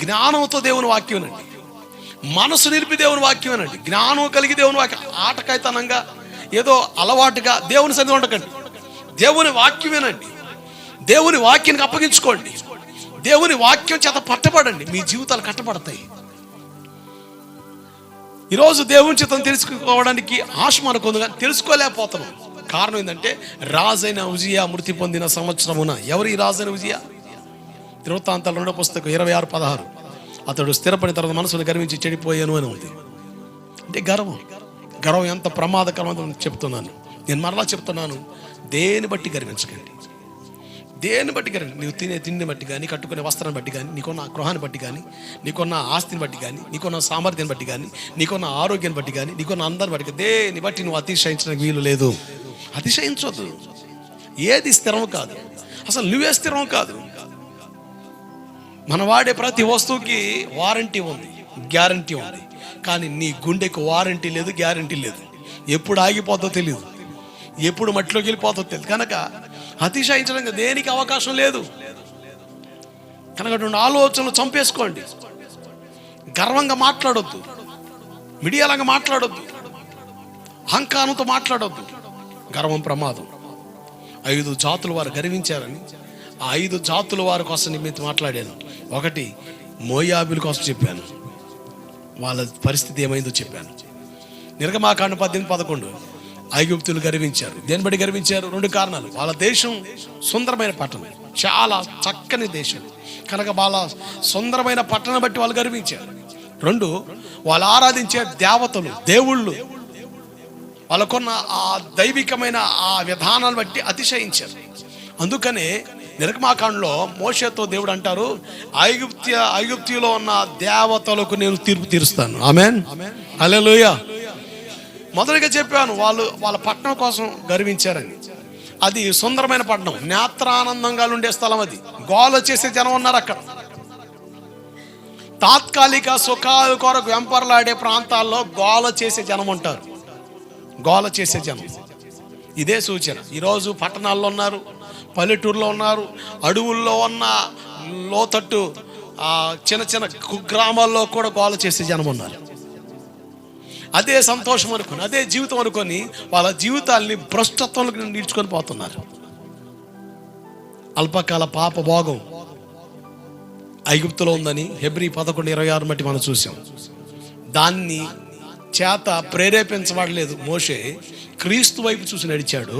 జ్ఞానంతో దేవుని వాక్యం వినండి, మనసు నిలిపి దేవుని వాక్యం వినండి, జ్ఞానం కలిగి దేవుని వాక్యం. ఆటకాయితనంగా ఏదో అలవాటుగా దేవుని సన్నిధి ఉండకండి. దేవుని వాక్యం వినండి, దేవుని వాక్యానికి అప్పగించుకోండి, దేవుని వాక్యం చేత పట్టబడండి, మీ జీవితాలు కట్టబడతాయి. ఈరోజు దేవుని చిత్తం తెలుసుకోవడానికి ఆశ మనకు ఉంది, కానీ తెలుసుకోలేకపోతున్నాం. కారణం ఏంటంటే, రాజైన ఉజ్జియా మృతి పొందిన సంవత్సరమున. ఎవరు ఈ రాజైన ఉజ్జియా? తిరువృత్తాంతాల 2వ పుస్తకం 26:16. అతడు స్థిరపడిన తర్వాత మనసును గర్వించి చెడిపోయాను అని ఉంది. అంటే గర్వం ఎంత ప్రమాదకరమని చెప్తున్నాను. నేను మరలా చెప్తున్నాను, దేని బట్టి గర్వించకండి. దేన్ని బట్టి కానీ, నీవు తినే తిండిని బట్టి కానీ, కట్టుకునే వస్త్రాన్ని బట్టి కానీ, నీకున్న గృహాన్ని బట్టి కానీ, నీకున్న ఆస్తిని బట్టి కానీ, నీకున్న సామర్థ్యాన్ని బట్టి కానీ, నీకున్న ఆరోగ్యాన్ని బట్టి కానీ, నీకున్న అందరిని బట్టి, దేన్ని బట్టి నువ్వు అతిశయించడానికి వీలు లేదు. అతిశయించవద్దు. ఏది స్థిరం కాదు, అసలు నువ్వే స్థిరం కాదు. మన వాడే ప్రతి వస్తువుకి వారంటీ ఉంది, గ్యారంటీ ఉంది. కానీ నీ గుండెకు వారంటీ లేదు, గ్యారంటీ లేదు. ఎప్పుడు ఆగిపోతో తెలియదు, ఎప్పుడు మట్టిలోకి వెళ్ళిపోతో తెలియదు. కనుక అతిశయించడానికి దేనికి అవకాశం లేదు. కనుక అటువంటి ఆలోచనలు చంపేసుకోండి. గర్వంగా మాట్లాడొద్దు, మిడియాలంగా మాట్లాడొద్దు, అహంకారంతో మాట్లాడొద్దు. గర్వం ప్రమాదం. 5 జాతుల వారు గర్వించారని, ఆ 5 జాతుల వారి కోసం నిమిత్తం మాట్లాడాను. 1 మోయాబుల కోసం చెప్పాను, వాళ్ళ పరిస్థితి ఏమైందో చెప్పాను. నిర్గమాకాండం 18:11 ఐగుప్తులు గర్వించారు. దేని బట్టి గర్వించారు? 2 కారణాలు. వాళ్ళ దేశం సుందరమైన పట్టణం, చాలా చక్కని దేశం కనుక వాళ్ళ సుందరమైన పట్టణం బట్టి వాళ్ళు గర్వించారు. 2 వాళ్ళు ఆరాధించే దేవతలు, దేవుళ్ళు, వాళ్ళకున్న ఆ దైవికమైన ఆ విధానాన్ని బట్టి అతిశయించారు. అందుకనే నిర్గమాకాండంలో మోషేతో దేవుడు అంటారు, ఐగుప్తిలో ఉన్న దేవతలకు నేను తీర్పు తీరుస్తాను. ఆమేన్, హల్లెలూయా. మొదటిగా చెప్పాను, వాళ్ళ పట్టణం కోసం గర్వించారని. అది సుందరమైన పట్టణం, నేత్రానందంగా ఉండే స్థలం. అది గోల చేసే జనం ఉన్నారు అక్కడ. తాత్కాలిక సుఖాల కొరకు వెంపర్లాడే ప్రాంతాల్లో గోల చేసే జనం ఉంటారు, గోల చేసే జనం. ఇదే సూచన. ఈరోజు పట్టణాల్లో ఉన్నారు, పల్లెటూరులో ఉన్నారు, అడవుల్లో ఉన్న లోతట్టు చిన్న చిన్న కుగ్రామాల్లో కూడా గోల చేసే జనం ఉన్నారు. అదే సంతోషం అనుకొని, అదే జీవితం అనుకొని వాళ్ళ జీవితాల్ని భ్రష్టత్వంలోకి నీడ్చుకొని పోతున్నారు. అల్పకాల పాప భోగం ఐగుప్తులో ఉందని హెబ్రీ 11:26 బట్టి మనం చూసాం. దాన్ని చేత ప్రేరేపించబడలేదు మోషే, క్రీస్తు వైపు చూసి నడిచాడు.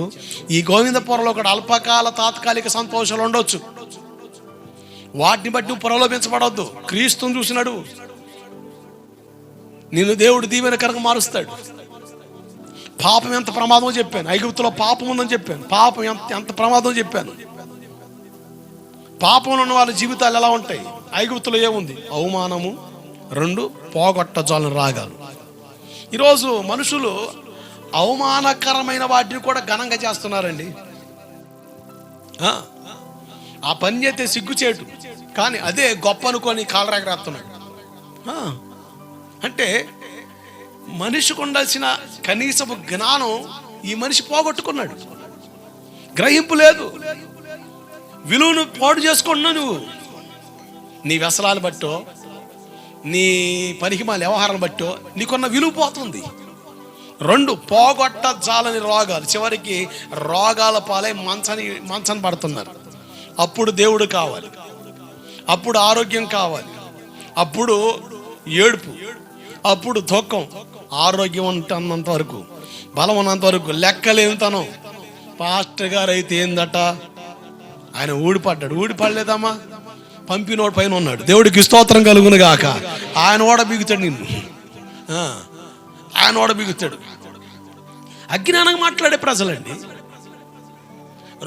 ఈ గోవిందపురంలో కూడా అల్పకాల తాత్కాలిక సంతోషాలు ఉండొచ్చు, వాటిని బట్టి నువ్వు ప్రలోభించబడవద్దు. క్రీస్తుని చూసినాడు, నిన్ను దేవుడు దీవెనకరంగా మారుస్తాడు. పాపం ఎంత ప్రమాదమో చెప్పాను, ఐగుప్తులో పాపం ఉందని చెప్పాను, పాపం ఎంత ప్రమాదం చెప్పాను. పాపంలో ఉన్న వాళ్ళ జీవితాలు ఎలా ఉంటాయి? ఐగుప్తులో ఏముంది? అవమానము, 2 పోగొట్టజాలని రాగాలు. ఈరోజు మనుషులు అవమానకరమైన వాటిని కూడా ఘనంగా చేస్తున్నారండి. ఆ పని చేస్తే సిగ్గుచేటు, కానీ అదే గొప్ప అనుకొని కాలరాగరాస్తున్నాడు. అంటే మనిషికి ఉండాల్సిన కనీసపు జ్ఞానం ఈ మనిషి పోగొట్టుకున్నాడు. గ్రహింపు లేదు, విలువను పాడు చేసుకుంటున్నావు నువ్వు. నీ వ్యసనాలు బట్టో, నీ పనికిమాల వ్యవహారాలు బట్టో నీకున్న విలువ పోతుంది. 2 పోగొట్ట జాలని రోగాలు, చివరికి రోగాల పాలై మంచని పడుతున్నారు. అప్పుడు దేవుడు కావాలి, అప్పుడు ఆరోగ్యం కావాలి, అప్పుడు ఏడుపు, అప్పుడు దుఃఖం. ఆరోగ్యం ఉంటున్నంత వరకు, బలం ఉన్నంత వరకు లెక్కలేనితనం. పాస్టర్ గారు అయితే ఏందట, ఆయన ఊడిపడ్డాడు. ఊడిపడలేదమ్మా, పంపినోడు పైన ఉన్నాడు. దేవుడికి స్తోత్రం కలుగును గాక. ఆయన ఓడ బిగుతాడు నిన్ను, ఆయన ఓడ బిగుతాడు. అజ్ఞానంగా మాట్లాడే ప్రజలండి.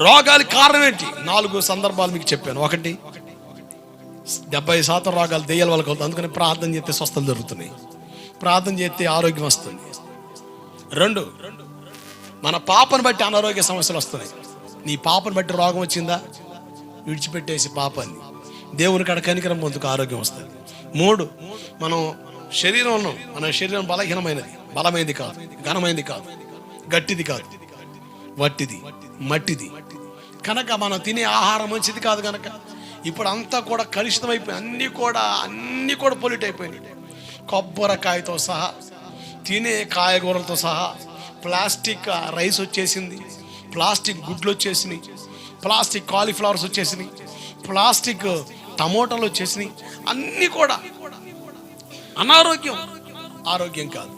రోగాలకు కారణం ఏంటి? 4 సందర్భాలు మీకు చెప్పాను. 1, 70% రోగాలు దెయ్యాల వాళ్ళకి అవుతుంది. అందుకని ప్రార్థన చేస్తే స్వస్థలు జరుగుతున్నాయి, ప్రార్థన చేస్తే ఆరోగ్యం వస్తుంది. 2, మన పాపను బట్టి అనారోగ్య సమస్యలు వస్తున్నాయి. నీ పాపను బట్టి రోగం వచ్చిందా, విడిచిపెట్టేసి పాపాన్ని, దేవుని కాడ కనికరం పొందుకు ఆరోగ్యం వస్తుంది. 3, మనం శరీరం ఉన్నాం, మన శరీరం బలహీనమైనది, బలమైనది కాదు, ఘనమైనది కాదు, గట్టిది కాదు, వట్టిది, మట్టిది. కనుక మనం తినే ఆహారం మంచిది కాదు. కనుక ఇప్పుడు అంతా కూడా కలుషితం అయిపోయింది, అన్నీ కూడా పొల్యూట్ అయిపోయినాయి. కొబ్బరికాయతో సహా, తినే కాయగూరలతో సహా ప్లాస్టిక్ రైస్ వచ్చేసింది, ప్లాస్టిక్ గుడ్లు వచ్చేసినాయి, ప్లాస్టిక్ కాలీఫ్లవర్స్ వచ్చేసినాయి, ప్లాస్టిక్ టమోటాలు వచ్చేసినాయి. అన్నీ కూడా అనారోగ్యం, ఆరోగ్యం కాదు.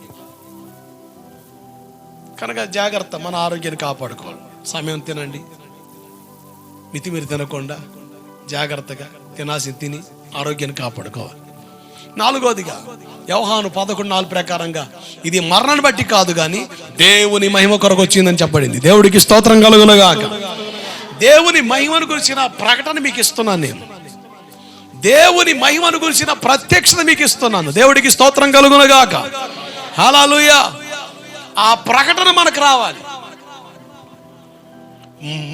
కనుక జాగ్రత్త, మన ఆరోగ్యాన్ని కాపాడుకోవాలి. సమయం తినండి, మితిమీరి తినకుండా జాగ్రత్తగా తినాల్సి తిని ఆరోగ్యాన్ని కాపాడుకోవాలి. 4వదిగా యోహాను 11:4 ప్రకారంగా ఇది మరణాన్ని బట్టి కాదు కానీ దేవుని మహిమ కొరకు వచ్చిందని చెప్పబడింది. దేవుడికి స్తోత్రం కలుగునుగాక. దేవుని మహిమను గురించిన ప్రకటన మీకు ఇస్తున్నాను నేను, దేవుని మహిమను గురించిన ప్రత్యక్షత మీకు ఇస్తున్నాను. దేవుడికి స్తోత్రం కలుగునుగాక. హల్లెలూయా. ఆ ప్రకటన మనకు రావాలి.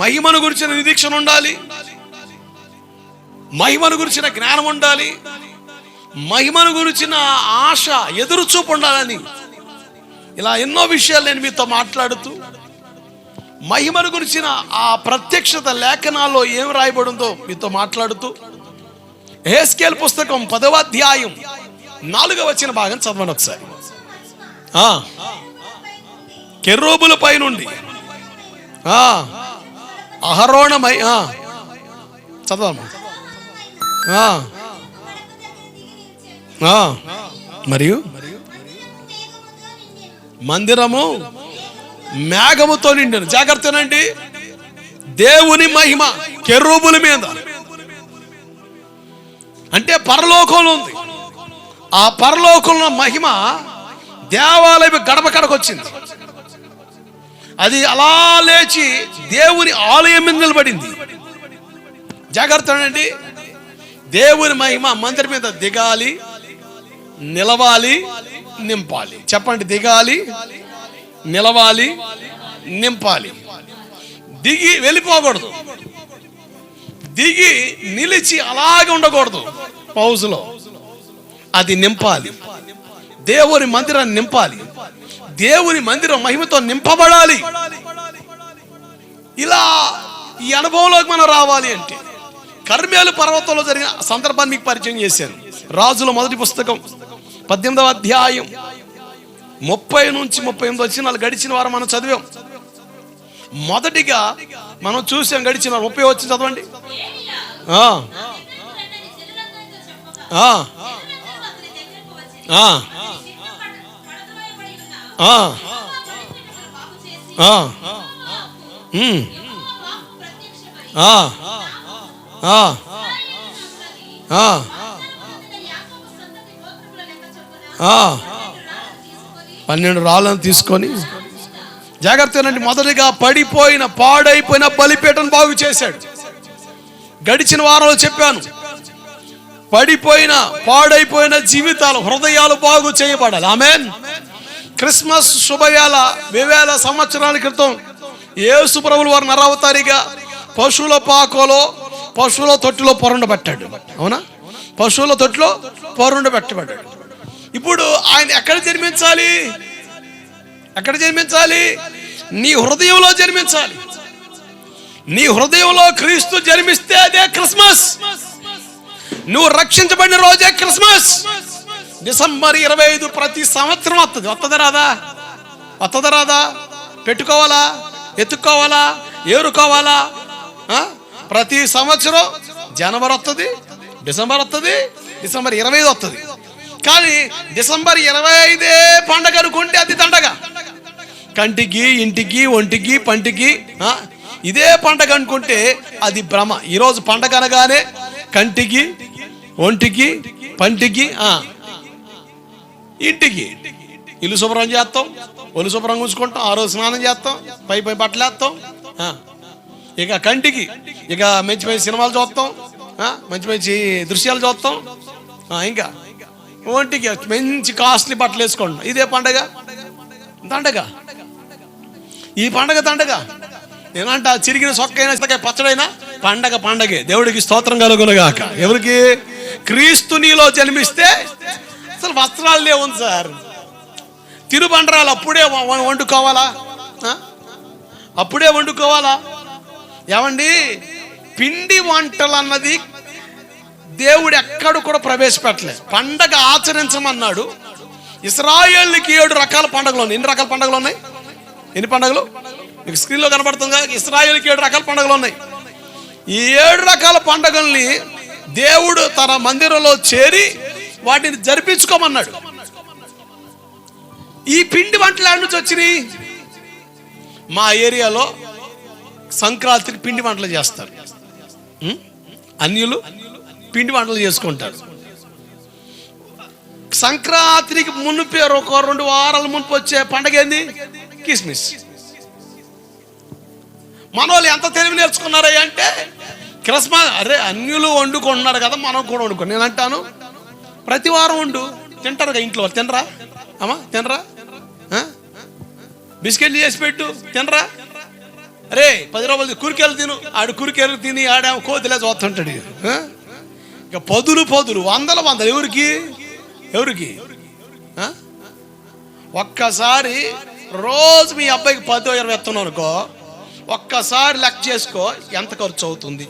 మహిమను గురించిన నిరీక్షణ ఉండాలి, మహిమను గురించిన జ్ఞానం ఉండాలి, మహిమను గురించిన ఆశ, ఎదురు చూపు ఉండాలని ఇలా ఎన్నో విషయాలు నేను మీతో మాట్లాడుతూ, మహిమను గురించిన ఆ ప్రత్యక్షత లేఖనాల్లో ఏం రాయబడిందో మీతో మాట్లాడుతూ, యెహెజ్కేలు పుస్తకం 10వ అధ్యాయం 4వ వచన భాగం చదవండి ఒకసారి. కెరూబుల పై నుండి అహరోణమై చదవమ్మా. మరియు మందిరము మేఘముతో నిండాను. జాగ్రత్తనండి, దేవుని మహిమ కెరూబుల మీద అంటే పరలోకంలో ఉంది. ఆ పరలోకంలో మహిమ దేవాలయం గడప కడకు వచ్చింది. అది అలా లేచి దేవుని ఆలయం మీద నిలబడింది. జాగ్రత్తనండి, దేవుని మహిమ మందిరం మీద దిగాలి, నిలవాలి, నింపాలి. చెప్పండి, దిగాలి, నిలవాలి, నింపాలి. దిగి వెళ్ళిపోకూడదు, దిగి నిలిచి అలాగే ఉండకూడదు పౌజులో. అది నింపాలి, దేవుని మందిరాన్ని నింపాలి, దేవుని మందిరం మహిమతో నింపబడాలి. ఇలా ఈ అనుభవంలోకి మనం రావాలి అంటే కర్మేలు పర్వతంలో జరిగిన సందర్భాన్ని మీకు పరిచయం చేశాను. రాజుల మొదటి పుస్తకం 18వ అధ్యాయం 30 నుంచి 38 వచనాలు గడిచిన వారం మనం చదివాం. మొదటిగా మనం చూసాం, గడిచిన 30 వచ్చి చదవండి. పన్నెండు రాళ్ళను తీసుకొని జాగ్రత్తనండి. మొదటిగా పాడైపోయిన బలిపీఠను బాగు చేశాడు. గడిచిన వారంలో చెప్పాను, పాడైపోయిన జీవితాలు, హృదయాలు బాగు చేయబడాలి. ఆమేన్. క్రిస్మస్ శుభవేళ 2000 సంవత్సరాల క్రితం యేసు ప్రభువు వారు నరావతారిగా పశువుల తొట్టిలో పొరుండబెట్టాడు. అవునా? పశువుల తొట్టిలో పొరుండబెట్టబడ్డాడు. ఇప్పుడు ఆయన ఎక్కడ జన్మించాలి? నీ హృదయంలో జన్మించాలి. నీ హృదయంలో క్రీస్తు జన్మిస్తే అదే క్రిస్మస్. నువ్వు రక్షించబడిన రోజే క్రిస్మస్. డిసెంబర్ 25 ప్రతి సంవత్సరం వస్తుంది రాదా? వస్తుందా రాదా? పెట్టుకోవాలా, ఎత్తుక్కోవాలా, ఏరుకోవాలా? ప్రతి సంవత్సరం జనవరి వస్తుంది, డిసెంబర్ వస్తుంది, డిసెంబర్ 25 వస్తుంది. కానీ డిసెంబర్ 25 పండగ అనుకుంటే అది దండగ. కంటికి, ఇంటికి, ఒంటికి, పంటికి ఇదే పండగ అనుకుంటే అది భ్రమ. ఈరోజు పండగ అనగానే కంటికి, ఒంటికి, పంటికి, ఇంటికి ఇల్లు శుభ్రం చేస్తాం, ఒళ్ళు శుభ్రం ఉంచుకుంటాం, ఆ రోజు స్నానం చేస్తాం, పై బట్టలు వేస్తాం. ఇక కంటికి ఇక మంచి మంచి సినిమాలు చూస్తాం, మంచి మంచి దృశ్యాలు చూస్తాం. ఇంకా ఒంటికి మంచి కాస్ట్లీ బట్టలు వేసుకుంటాం. ఇదే పండగ దండగ. ఈ పండగ దండగ. నేనంట చిరిగిన సొక్కైనా పచ్చడైనా పండగ పండగే. దేవుడికి స్తోత్రం కలుగునుగాక. ఎవరికి? క్రీస్తు నీలో జన్మిస్తే అసలు వస్త్రాలు లేవు సార్. తిరుబండరాలు అప్పుడే వండుకోవాలా? అప్పుడే వండుకోవాలా? ఏమండి, పిండి వంటలు అన్నది దేవుడు ఎక్కడ కూడా ప్రవేశపెట్టలేదు. పండగ ఆచరించమన్నాడు. ఇశ్రాయేలుకి 7 రకాల పండుగలు ఉన్నాయి. ఎన్ని రకాల పండుగలు ఉన్నాయి? ఎన్ని పండుగలు? మీకు స్క్రీన్లో కనబడుతుంది కదా. ఇశ్రాయేలుకి 7 రకాల పండుగలు ఉన్నాయి. ఈ 7 రకాల పండుగల్ని దేవుడు తన మందిరంలో చేరి వాటిని జరిపించుకోమన్నాడు. ఈ పిండి వంటలు ఎక్కడి నుంచి వచ్చినాయి? మా ఏరియాలో సంక్రాంతికి పిండి వంటలు చేస్తారు. అన్యులు పిండి వంటలు చేసుకుంటారు. సంక్రాంతికి మునుపే ఒక 2 వారాల మునుపు వచ్చే పండగ ఏంది? కిస్మిస్. మనోళ్ళు ఎంత తెలివి నేర్చుకున్నారా అంటే క్రిస్మస్ అన్యులు వండుకుంటున్నారు కదా, మనం కూడా వండుకో. నేను అంటాను ప్రతి వారం వండు, తింటారు ఇంట్లో. తినరా అమ్మా? తినరా? బిస్కెట్లు చేసి పెట్టు, తినరా? అరే 10 రూపాయలు కురికెలు తిను. ఆడు కురికెలు తిని ఆడ కోతిలే చూస్తుంటాడు. ఇక పదులు వందల ఎవరికి? ఒక్కసారి రోజు మీ అబ్బాయికి 10-20 ఎత్తున్నావు అనుకో, ఒక్కసారి లెక్క చేసుకో ఎంత ఖర్చు అవుతుంది.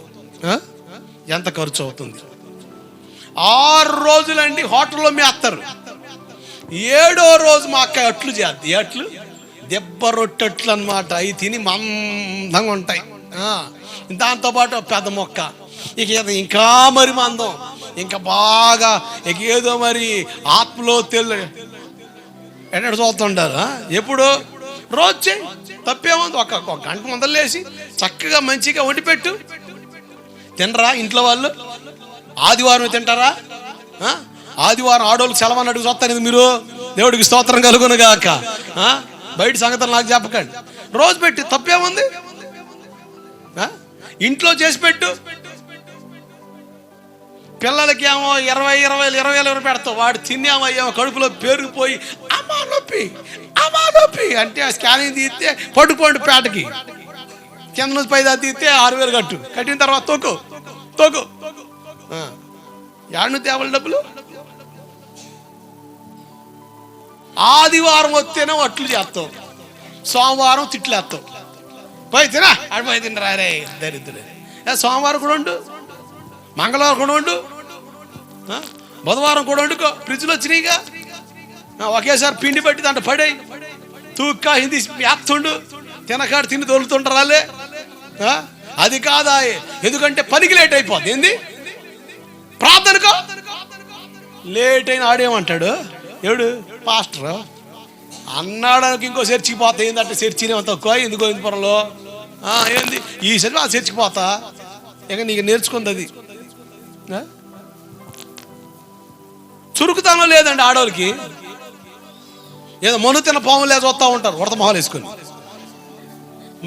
ఎంత ఖర్చు అవుతుంది? 6 రోజులండి హోటల్లో మేస్తారు. 7వ రోజు మా అక్క అట్లు చేద్ది. అట్లు దెబ్బ రొట్టెట్లు అనమాట. అవి తిని మందంగా ఉంటాయి. దాంతోపాటు పెద్ద మొక్క. ఇక ఇంకా మరి మందం, ఇంకా బాగా ఇక ఏదో మరి ఆత్మలో ఎన్నడు చూస్తుంటారు. ఎప్పుడు? రోజు చేయి, తప్పేముంది. ఒక గంట ముందర లేసి చక్కగా మంచిగా వండిపెట్టు. తినరా ఇంట్లో వాళ్ళు? ఆదివారం తింటారా? ఆదివారం ఆడోళ్ళకి సెలవు అని అడుగు చూస్తారు మీరు. దేవుడికి స్తోత్రం కలుగునుగాక. బయట సంగతులు నాకు చెప్పకండి. రోజు పెట్టి తప్పేముంది? ఇంట్లో చేసి పెట్టు. పిల్లలకి ఏమో 20 పెడతావు. వాడు తినేమో కడుపులో పెరిగిపోయి అమ్మా నొప్పి అంటే ఆ స్కానింగ్ తీస్తే పడుకోండి పేటకి. కింద నుంచి పై దాకా తీస్తే 6,000 కట్టిన తర్వాత తోకు యాడ్ను తేవాలి డబ్బులు. ఆదివారం వస్తేనే అట్లు చేస్తావు, సోమవారం తిట్లు వేస్తావు. పోయి తినా అడిపోయి తినరా రే దరిద్రుడు. సోమవారం కూడా ఉండు, మంగళవారం కూడా ఉండు, బుధవారం కూడా వండుకో. ఫ్రిడ్జ్లో వచ్చినాయిగా. ఒకేసారి పిండి పెట్టి దాంట్లో పడే తూక్కా హిందీ వేస్తుండు. తినకాడు తిని తోలుతుంటారు వాళ్ళే. అది కాదా? ఎందుకంటే పనికి లేట్ అయిపోద్ది. ఏంది? ప్రార్థనకో లేట్ అయిన ఆడేమంటాడు? ఎవడు? పాస్టర్ అన్నాడానికి ఇంకో చర్చికి పోతా. ఏంటంటే చర్చినే తక్కువ ఎందుకో ఇందుపురంలో ఏంది ఈ చర్చి ఆ చర్చికి పోతా. ఇక నీకు నేర్చుకుంది అది. చురుకుతనం లేదండి ఆడవాళ్ళకి. ఏదో మొను తిన్న పాములే చూస్తూ ఉంటారు ఉడత మొహాలు వేసుకొని.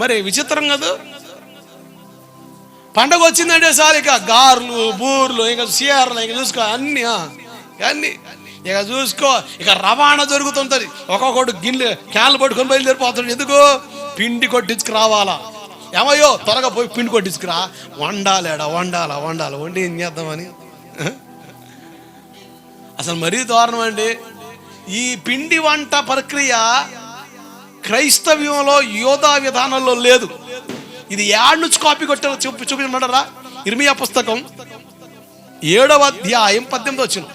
మరి విచిత్రం కదా. పండగ వచ్చిందంటే సార్ ఇక గార్లు బూర్లు ఇంకా చీరలు ఇక చూసుకో అన్ని ఇక చూసుకో. ఇక రవాణా జరుగుతుంటది. ఒక్కొక్కటి గిన్నెలు క్యాన్లు పట్టుకొని బయలుదేరిపోతాడు. ఎందుకు? పిండి కొట్టించుకు రావాలా. ఏమయ్యో త్వరగా పోయి పిండి కొట్టించుకురా. వండాలా వండి ఏం చేద్దామని. అసలు మరీ దారుణం అండి. ఈ పిండి వంట ప్రక్రియ క్రైస్తవ్యంలో యోధా విధానంలో లేదు. ఇది యాడ్ నుంచి కాపీ కొట్టారో చూపించమంటారా? ఇర్మియా పుస్తకం 7వ అధ్యాయం 18వ వచనం.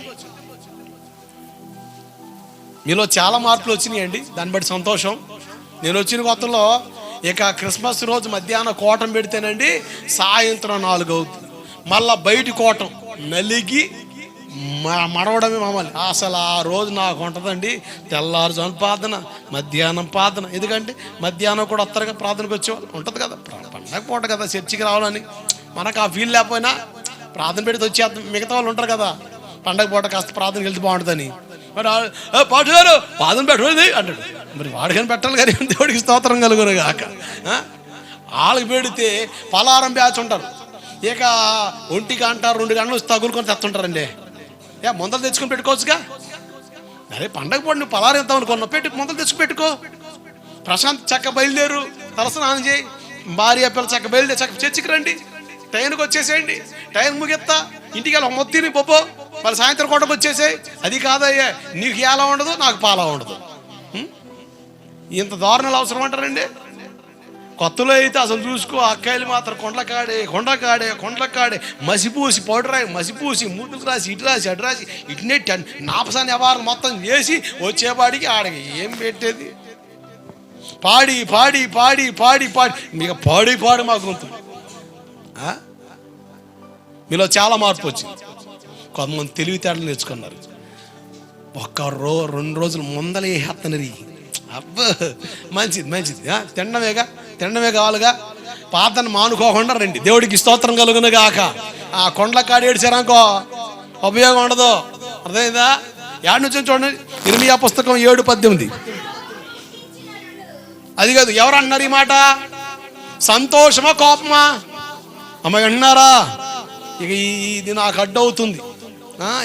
మీలో చాలా మార్పులు వచ్చినాయండి, దాన్ని బట్టి సంతోషం. నేను వచ్చిన కొత్తలో ఇక క్రిస్మస్ రోజు మధ్యాహ్నం కోటం పెడితేనండి సాయంత్రం 4 అవుతుంది. మళ్ళా బయట కోటం నలిగి మడవడమే మామూలు. అసలు ఆ రోజు నాకు ఉంటుందండి తెల్లారుజాము ప్రార్థన, మధ్యాహ్నం ప్రార్థన. ఎందుకంటే మధ్యాహ్నం కూడా వస్తారుగా ప్రార్థనకు వచ్చేవాళ్ళు, ఉంటుంది కదా, పండగ పూట కదా చర్చికి రావాలని. మనకు ఆ ఫీల్ లేకపోయినా ప్రార్థన పెడితే వచ్చేస్తాం. మిగతా వాళ్ళు ఉంటారు కదా పండగ పూట కాస్త ప్రార్థనకి వెళ్తే బాగుంటుందని. మరి పాటుగారు ప్రార్థన పెట్టలేదు అంటాడు. మరి వాడికని పెట్టాలి కానీ దేవుడికి స్తోత్రం కలుగురు కాక. వాళ్ళకి పెడితే పలారం బ్యాచ్ ఉంటారు, ఇక 1 గంట 2 గంటలు తగులుకొని తెస్తుంటారండి. ముందలు తెచ్చుకొని పెట్టుకోవచ్చుగా. అరే పండగ పూట నువ్వు పలారం ఇద్దాం అనుకున్నావు, పెట్టి ముందలు తెచ్చుకు పెట్టుకో. ప్రశాంత్ చక్క బయలుదేరు, తలస్నానం చేయి, భార్య పిల్ల చక్క బయలుదేరి చక్క చర్చికి రండి, టైంకి వచ్చేసేయండి. టైం ముగిస్తా ఇంటికి వెళ్ళి మొత్తిని బొబ్బో మళ్ళీ సాయంత్రం కోటకు వచ్చేసేయి. అది కాదయ్యా, నీకు ఎలా ఉండదు నాకు పాలా ఉండదు. ఇంత దారుణాలు అవసరం అంటారండి. కొత్తలో అయితే అసలు చూసుకో, అక్కాయలు మాత్రం కొండకాడే మసిపూసి పౌడర్ మసిపూసి ముట్టుకు రాసి ఇటు రాసి అటు రాసి ఇటునే నాపసాన్ని వ్యవహారం మొత్తం చేసి వచ్చేపాడికి ఆడకి ఏం పెట్టేది. పాడి పాడి పాడి పాడి పాడి మీకు పాడి మా గొంతు. మీలో చాలా మార్పు వచ్చింది. కొంతమంది తెలివితేటలు నేర్చుకున్నారు. 2 రోజులు ముందలే వేస్తున్నారు. అబ్బా మంచిది తినడమే కావాలిగా. ప్రార్థన మానుకోకుండా రండి, దేవుడికి స్తోత్రం కలుగును గాక. ఆ కొండల కాడి ఏడ్చారనుకో ఉపయోగం ఉండదు, అర్థమైందా? ఏడు నుంచి చూడండి, ఇర్మియా పుస్తకం 7:18. అది కాదు, ఎవరు అన్నారు ఈ మాట? సంతోషమా కోపమా? అమ్మ విన్నారా? ఇక ఇది నాకు అడ్డవుతుంది.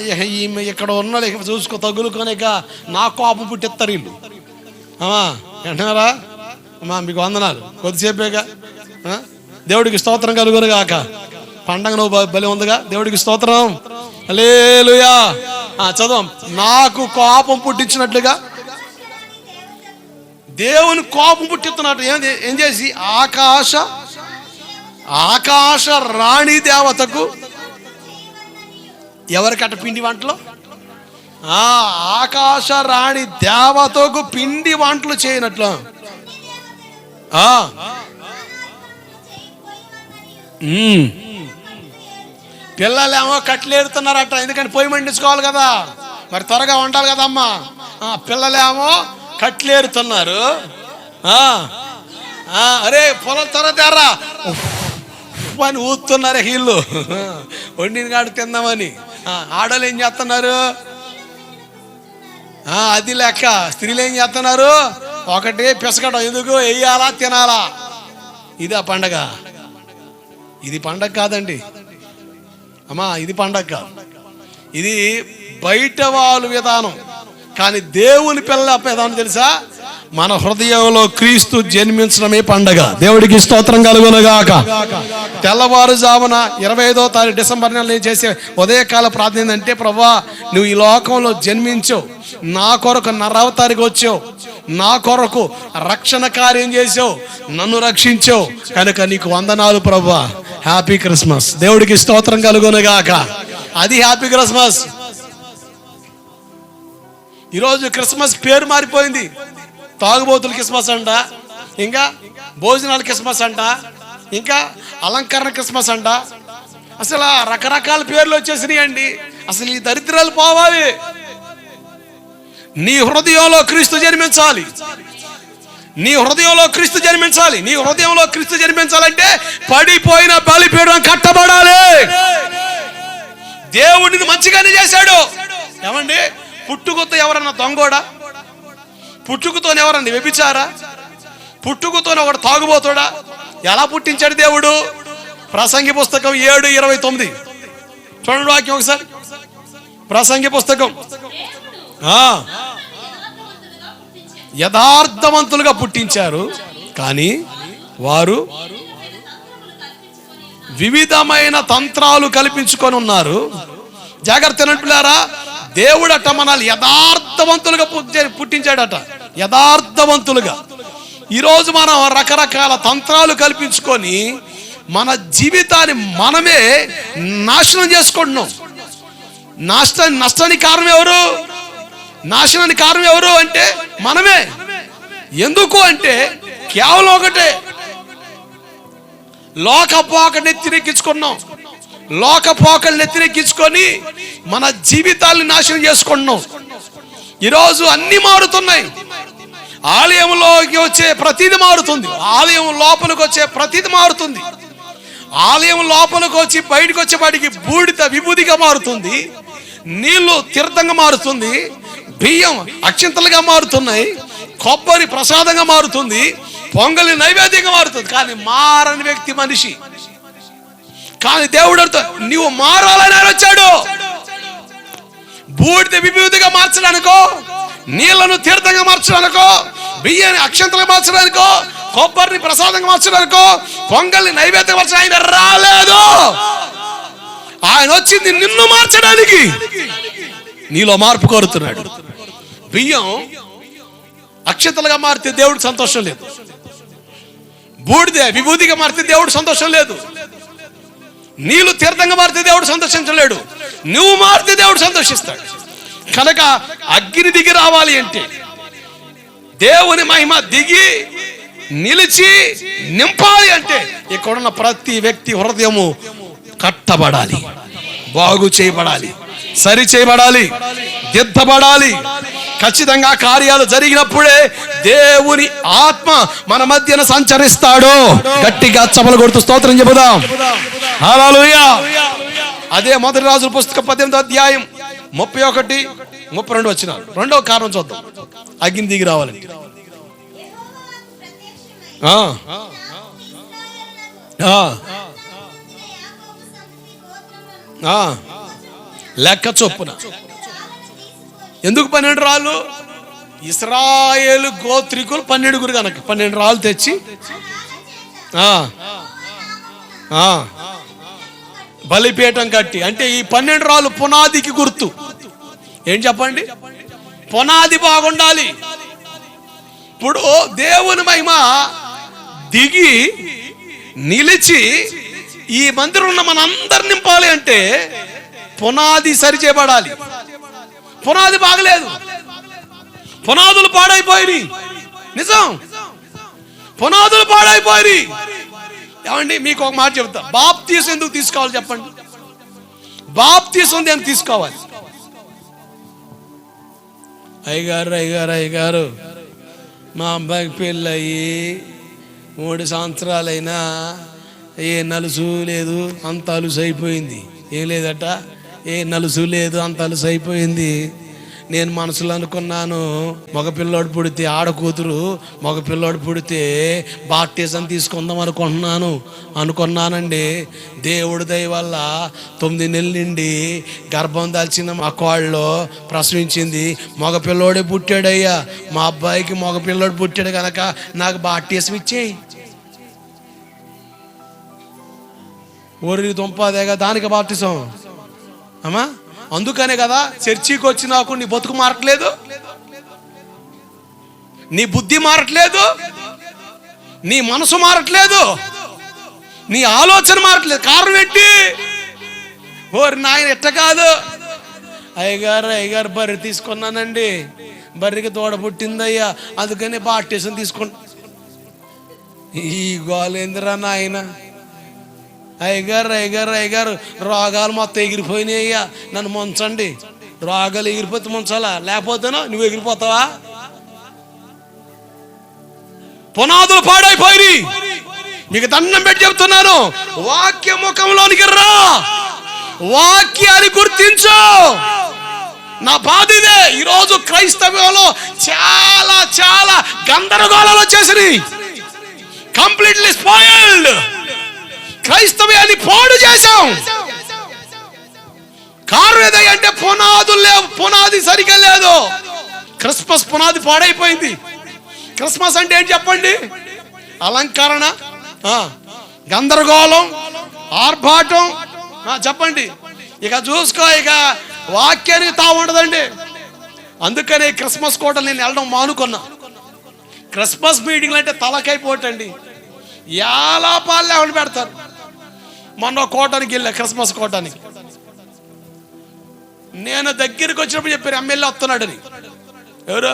ఇక ఈమె ఇక్కడ ఉన్నాడు, ఇక చూసుకో తగులుకొని ఇక నా కోపం పుట్టిస్తారు వీళ్ళు. అమ్మా వింటున్నారా? అమ్మా మీకు వందనాలు. కొద్దిసేపేగా దేవుడికి స్తోత్రం కలుగును గాక. పండగ నువ్వు బలి ఉందిగా, దేవుడికి స్తోత్రం. హల్లెలూయా. చదవం. నాకు కోపం పుట్టించినట్లుగా దేవుని కోపం పుట్టిస్తున్నట్టు ఏం చేసి ఆకాశ రాణి దేవతకు ఎవరికట పిండి వంటలు? ఆకాశ రాణి దేవతకు పిండి వంటలు చేయనట్లు. పిల్లలేమో కట్లేరుతున్నారట, ఎందుకంటే పొయ్యి మండించుకోవాలి కదా, మరి త్వరగా వండాలి కదమ్మా. పిల్లలేమో కట్లేరుతున్నారు. అరే పొలం త్వర తేరా అని ఊతున్నారు వీళ్ళు, వండిన కాడు తిందామని. ఆడవాళ్ళు ఏం చేస్తున్నారు? అది లెక్క. స్త్రీలు ఏం చేస్తున్నారు? ఒకటి పిసకడం, ఎందుకు వెయ్యాలా తినాలా. ఇది ఆ పండగ. ఇది పండగ కాదండి అమ్మా, ఇది పండగ కాదు. ఇది బయట వాళ్ళు విధానం. కానీ దేవుని పిల్లల విధానం తెలుసా? మన హృదయంలో క్రీస్తు జన్మించడమే పండగ. దేవుడికి స్తోత్రం కలుగునుగాక. తెల్లవారుజామున 25వ తారీఖు డిసెంబర్ నెల నేను చేసే ఉదయకాల ప్రార్థన ఏంటంటే, ప్రభువా నువ్వు ఈ లోకంలో జన్మించావు, నా కొరకు నరవతారికి వచ్చావు, నా కొరకు రక్షణ కార్యం చేసావు, నన్ను రక్షించావు కనుక నీకు వందనాలు ప్రభువా. Happy Christmas. దేవుడికి స్తోత్రం కలుగునుగాక. అది హ్యాపీ క్రిస్మస్. ఈరోజు క్రిస్మస్ పేరు మారిపోయింది. తాగుబోతుల క్రిస్మస్ అంట, ఇంకా భోజనాల క్రిస్మస్ అంట, ఇంకా అలంకరణ క్రిస్మస్ అంట. అసలు రకరకాల పేర్లు వచ్చేసినాయి అండి. అసలు ఈ దరిద్రాలు పోవాలి. నీ హృదయంలో క్రీస్తు జన్మించాలి. నీ హృదయంలో క్రీస్తు జన్మించాలి. నీ హృదయంలో క్రీస్తు జన్మించాలంటే పడిపోయిన బలిపీఠం కట్టబడాలి. దేవుడిని మంచిగానే చేశాడు. ఏమండి, పుట్టుకతో ఎవరన్నా దొంగోడా? పుట్టుకతో ఎవరన్నా వ్యభిచారా? పుట్టుకతో ఒకడు తాగుబోతాడా? ఎలా పుట్టించాడు దేవుడు? ప్రసంగి పుస్తకం 7:29 చూడండి వాక్యం ఒకసారి. ప్రసంగి పుస్తకం యథార్థవంతులుగా పుట్టించారు, కానీ వారు వివిధమైన తంత్రాలు కల్పించుకొని ఉన్నారు. జాగ్రత్త నటులారా, దేవుడట మనల్ని యథార్థవంతులుగా పుట్టించాడట. యథార్థవంతులుగా. ఈరోజు మనం రకరకాల తంత్రాలు కల్పించుకొని మన జీవితాన్ని మనమే నాశనం చేసుకుంటున్నాం. నష్టానికి కారణం ఎవరు? నాశనానికి కారణం ఎవరు అంటే మనమే. ఎందుకు అంటే కేవలం ఒకటే, లోకపోకలు వ్యతిరేకించుకున్నాం. లోకపోకలు వ్యతిరేకించుకొని మన జీవితాలను నాశనం చేసుకుంటున్నాం. ఈరోజు అన్ని మారుతున్నాయి. ఆలయంలోకి వచ్చే ప్రతిది మారుతుంది. ఆలయం లోపలికి వచ్చే ప్రతిది మారుతుంది. ఆలయం లోపలికి వచ్చి బయటకు వచ్చేవాడికి బూడిద విభూదిగా మారుతుంది, నీళ్లు తీర్థంగా మారుతుంది, బియ్యం అక్షింతలుగా మారుతున్నాయి, కొబ్బరి ప్రసాదంగా మారుతుంది, పొంగలి నైవేద్యంగా మారుతుంది. కానీ మారని వ్యక్తి మనిషి. కానీ దేవుడితో నీవు మారాలని ఆయన వచ్చాడు. బూడిద విభూతిగా మార్చడానికో, నీళ్లను తీర్థంగా మార్చడానికో, బియ్యాన్ని అక్షంతలుగా మార్చడానికో, కొబ్బరిని ప్రసాదంగా మార్చడానికో, పొంగల్ని నైవేద్యం మార్చడానికి ఆయన రాలేదు. ఆయన వచ్చింది నిన్ను మార్చడానికి. నీలో మార్పు కోరుతున్నాడు. బియ్యం అక్షంతలుగా మారితే దేవుడు సంతోషం లేదు. బూడిద విభూతిగా మారితే దేవుడు సంతోషం లేదు. నీళ్లు తీర్థంగా మారితే దేవుడు సంతోషించలేడు. నువ్వు మారితే దేవుడు సంతోషిస్తాడు. కనుక అగ్ని దిగి రావాలి అంటే, దేవుని మహిమ దిగి నిలిచి నింపాలి అంటే, ఇక్కడున్న ప్రతి వ్యక్తి హృదయము కట్టబడాలి, బాగు చేయబడాలి, సరి చేయబడాలి, దిద్దబడాలి. ఖచ్చితంగా కార్యాలు జరిగినప్పుడే దేవుని ఆత్మ మన మధ్యన సంచరిస్తాడు. గట్టిగా చపలు కొడుతూ స్తోత్రం చెబుదాం. హల్లెలూయా. అదే మొదటి రాజుల పుస్తకం 18వ అధ్యాయం 31, 32 వచనాలు. రెండవ కారణం చూద్దాం, అగ్ని దిగి రావాలంటే. లెక్క చొప్పున ఎందుకు 12 రాళ్ళు? ఇశ్రాయేలు గోత్రికులు 12 కనుక 12 రాళ్ళు తెచ్చి బలిపీఠం కట్టి, అంటే ఈ 12 రాళ్ళు పునాదికి గుర్తు. ఏం చెప్పండి? పునాది బాగుండాలి. ఇప్పుడు దేవుని మహిమ దిగి నిలిచి ఈ మందిరం ఉన్న మనందరు నింపాలి అంటే పునాది సరిచేయబడాలి. పునాది బాగలేదు, పునాదులు పాడైపోయి. నిజం, పునాదులు పాడైపోయి. ఏమండి, మీకు ఒక మాట చెప్తా. బాప్తీసం ఎందుకు తీసుకోవాలి చెప్పండి? బాప్తీసం దేనికి తీసుకోవాలి? అయ్యగారు మా అబ్బాయికి పెళ్ళయి 3 సంవత్సరాలైనా ఏ నలుసు లేదు, అంత అలుసు అయిపోయింది. ఏం లేదట, ఏ నలుసు లేదు, అంత అలుసు అయిపోయింది. నేను మనసులో అనుకున్నాను, మగపిల్లోడు పుడితే, ఆడకూతురు మగపిల్లోడు పుడితే బాప్టిజం తీసుకుందాం అనుకున్నానండి. దేవుడి దయ వల్ల 9 నెలల నుండి గర్భం దాల్చిన మా కోళ్ళలో ప్రసవించింది. మగపిల్లోడే పుట్టాడయ్యా. మా అబ్బాయికి మగపిల్లోడు పుట్టాడు కనుక నాకు బాప్టిజం ఇచ్చేయి. ఊరి దుంపదేగా దానికి బాప్టిజం అమ్మా. అందుకనే కదా చర్చికి వచ్చినాకు నీ బతుకు మారట్లేదు, నీ బుద్ధి మారట్లేదు, నీ మనసు మారట్లేదు, నీ ఆలోచన మారట్లేదు. కారణం ఏంటి? ఓరి నాయన ఎట్ట కాదు, అయ్యగారు బర్రె తీసుకున్నానండి, బర్రెకి తోడ పుట్టిందయ్యా, అందుకని బాప్టిజం తీసుకుంటా. ఈ గోలేంద్రా నాయన. అయ్యగారు రోగాలు మొత్తం ఎగిరిపోయినాయి అయ్యా, నన్ను ముంచండి. రోగాలు ఎగిరిపోతే ముంచాలా, లేకపోతేనో నువ్వు ఎగిరిపోతావా? పునాదులు పాడైపోయి. మీకు దండం పెట్టి చెప్తున్నాను, వాక్య ముఖంలోనికి రా, వాక్యాన్ని గుర్తించు. నా బాధ ఇదే. ఈరోజు క్రైస్తవ్యంలో చాలా చాలా గందరగోళాలు వచ్చేసినాయి. Completely spoiled. క్రైస్తవ్యాన్ని పాడు చేశాం. కారణం ఏదంటే పునాదులు లేవు, పునాది సరిగా లేదు. క్రిస్మస్ పునాది పాడైపోయింది. క్రిస్మస్ అంటే ఏంటి చెప్పండి? అలంకరణ, గందరగోళం, ఆర్భాటం. చెప్పండి, ఇక చూసుకో, ఇక వాక్యానికి తా ఉండదండి. అందుకనే క్రిస్మస్ కోటలు నేను వెళ్ళడం మానుకున్నా. క్రిస్మస్ మీటింగ్లు అంటే తలకైపోటండి, ఎలా పాలు ఎవరు పెడతారు. మొన్న కోటానికి వెళ్ళా, క్రిస్మస్ కోటానికి. నేను దగ్గరికి వచ్చినప్పుడు చెప్పారు ఎమ్మెల్యే వస్తున్నాడని. ఎవరు?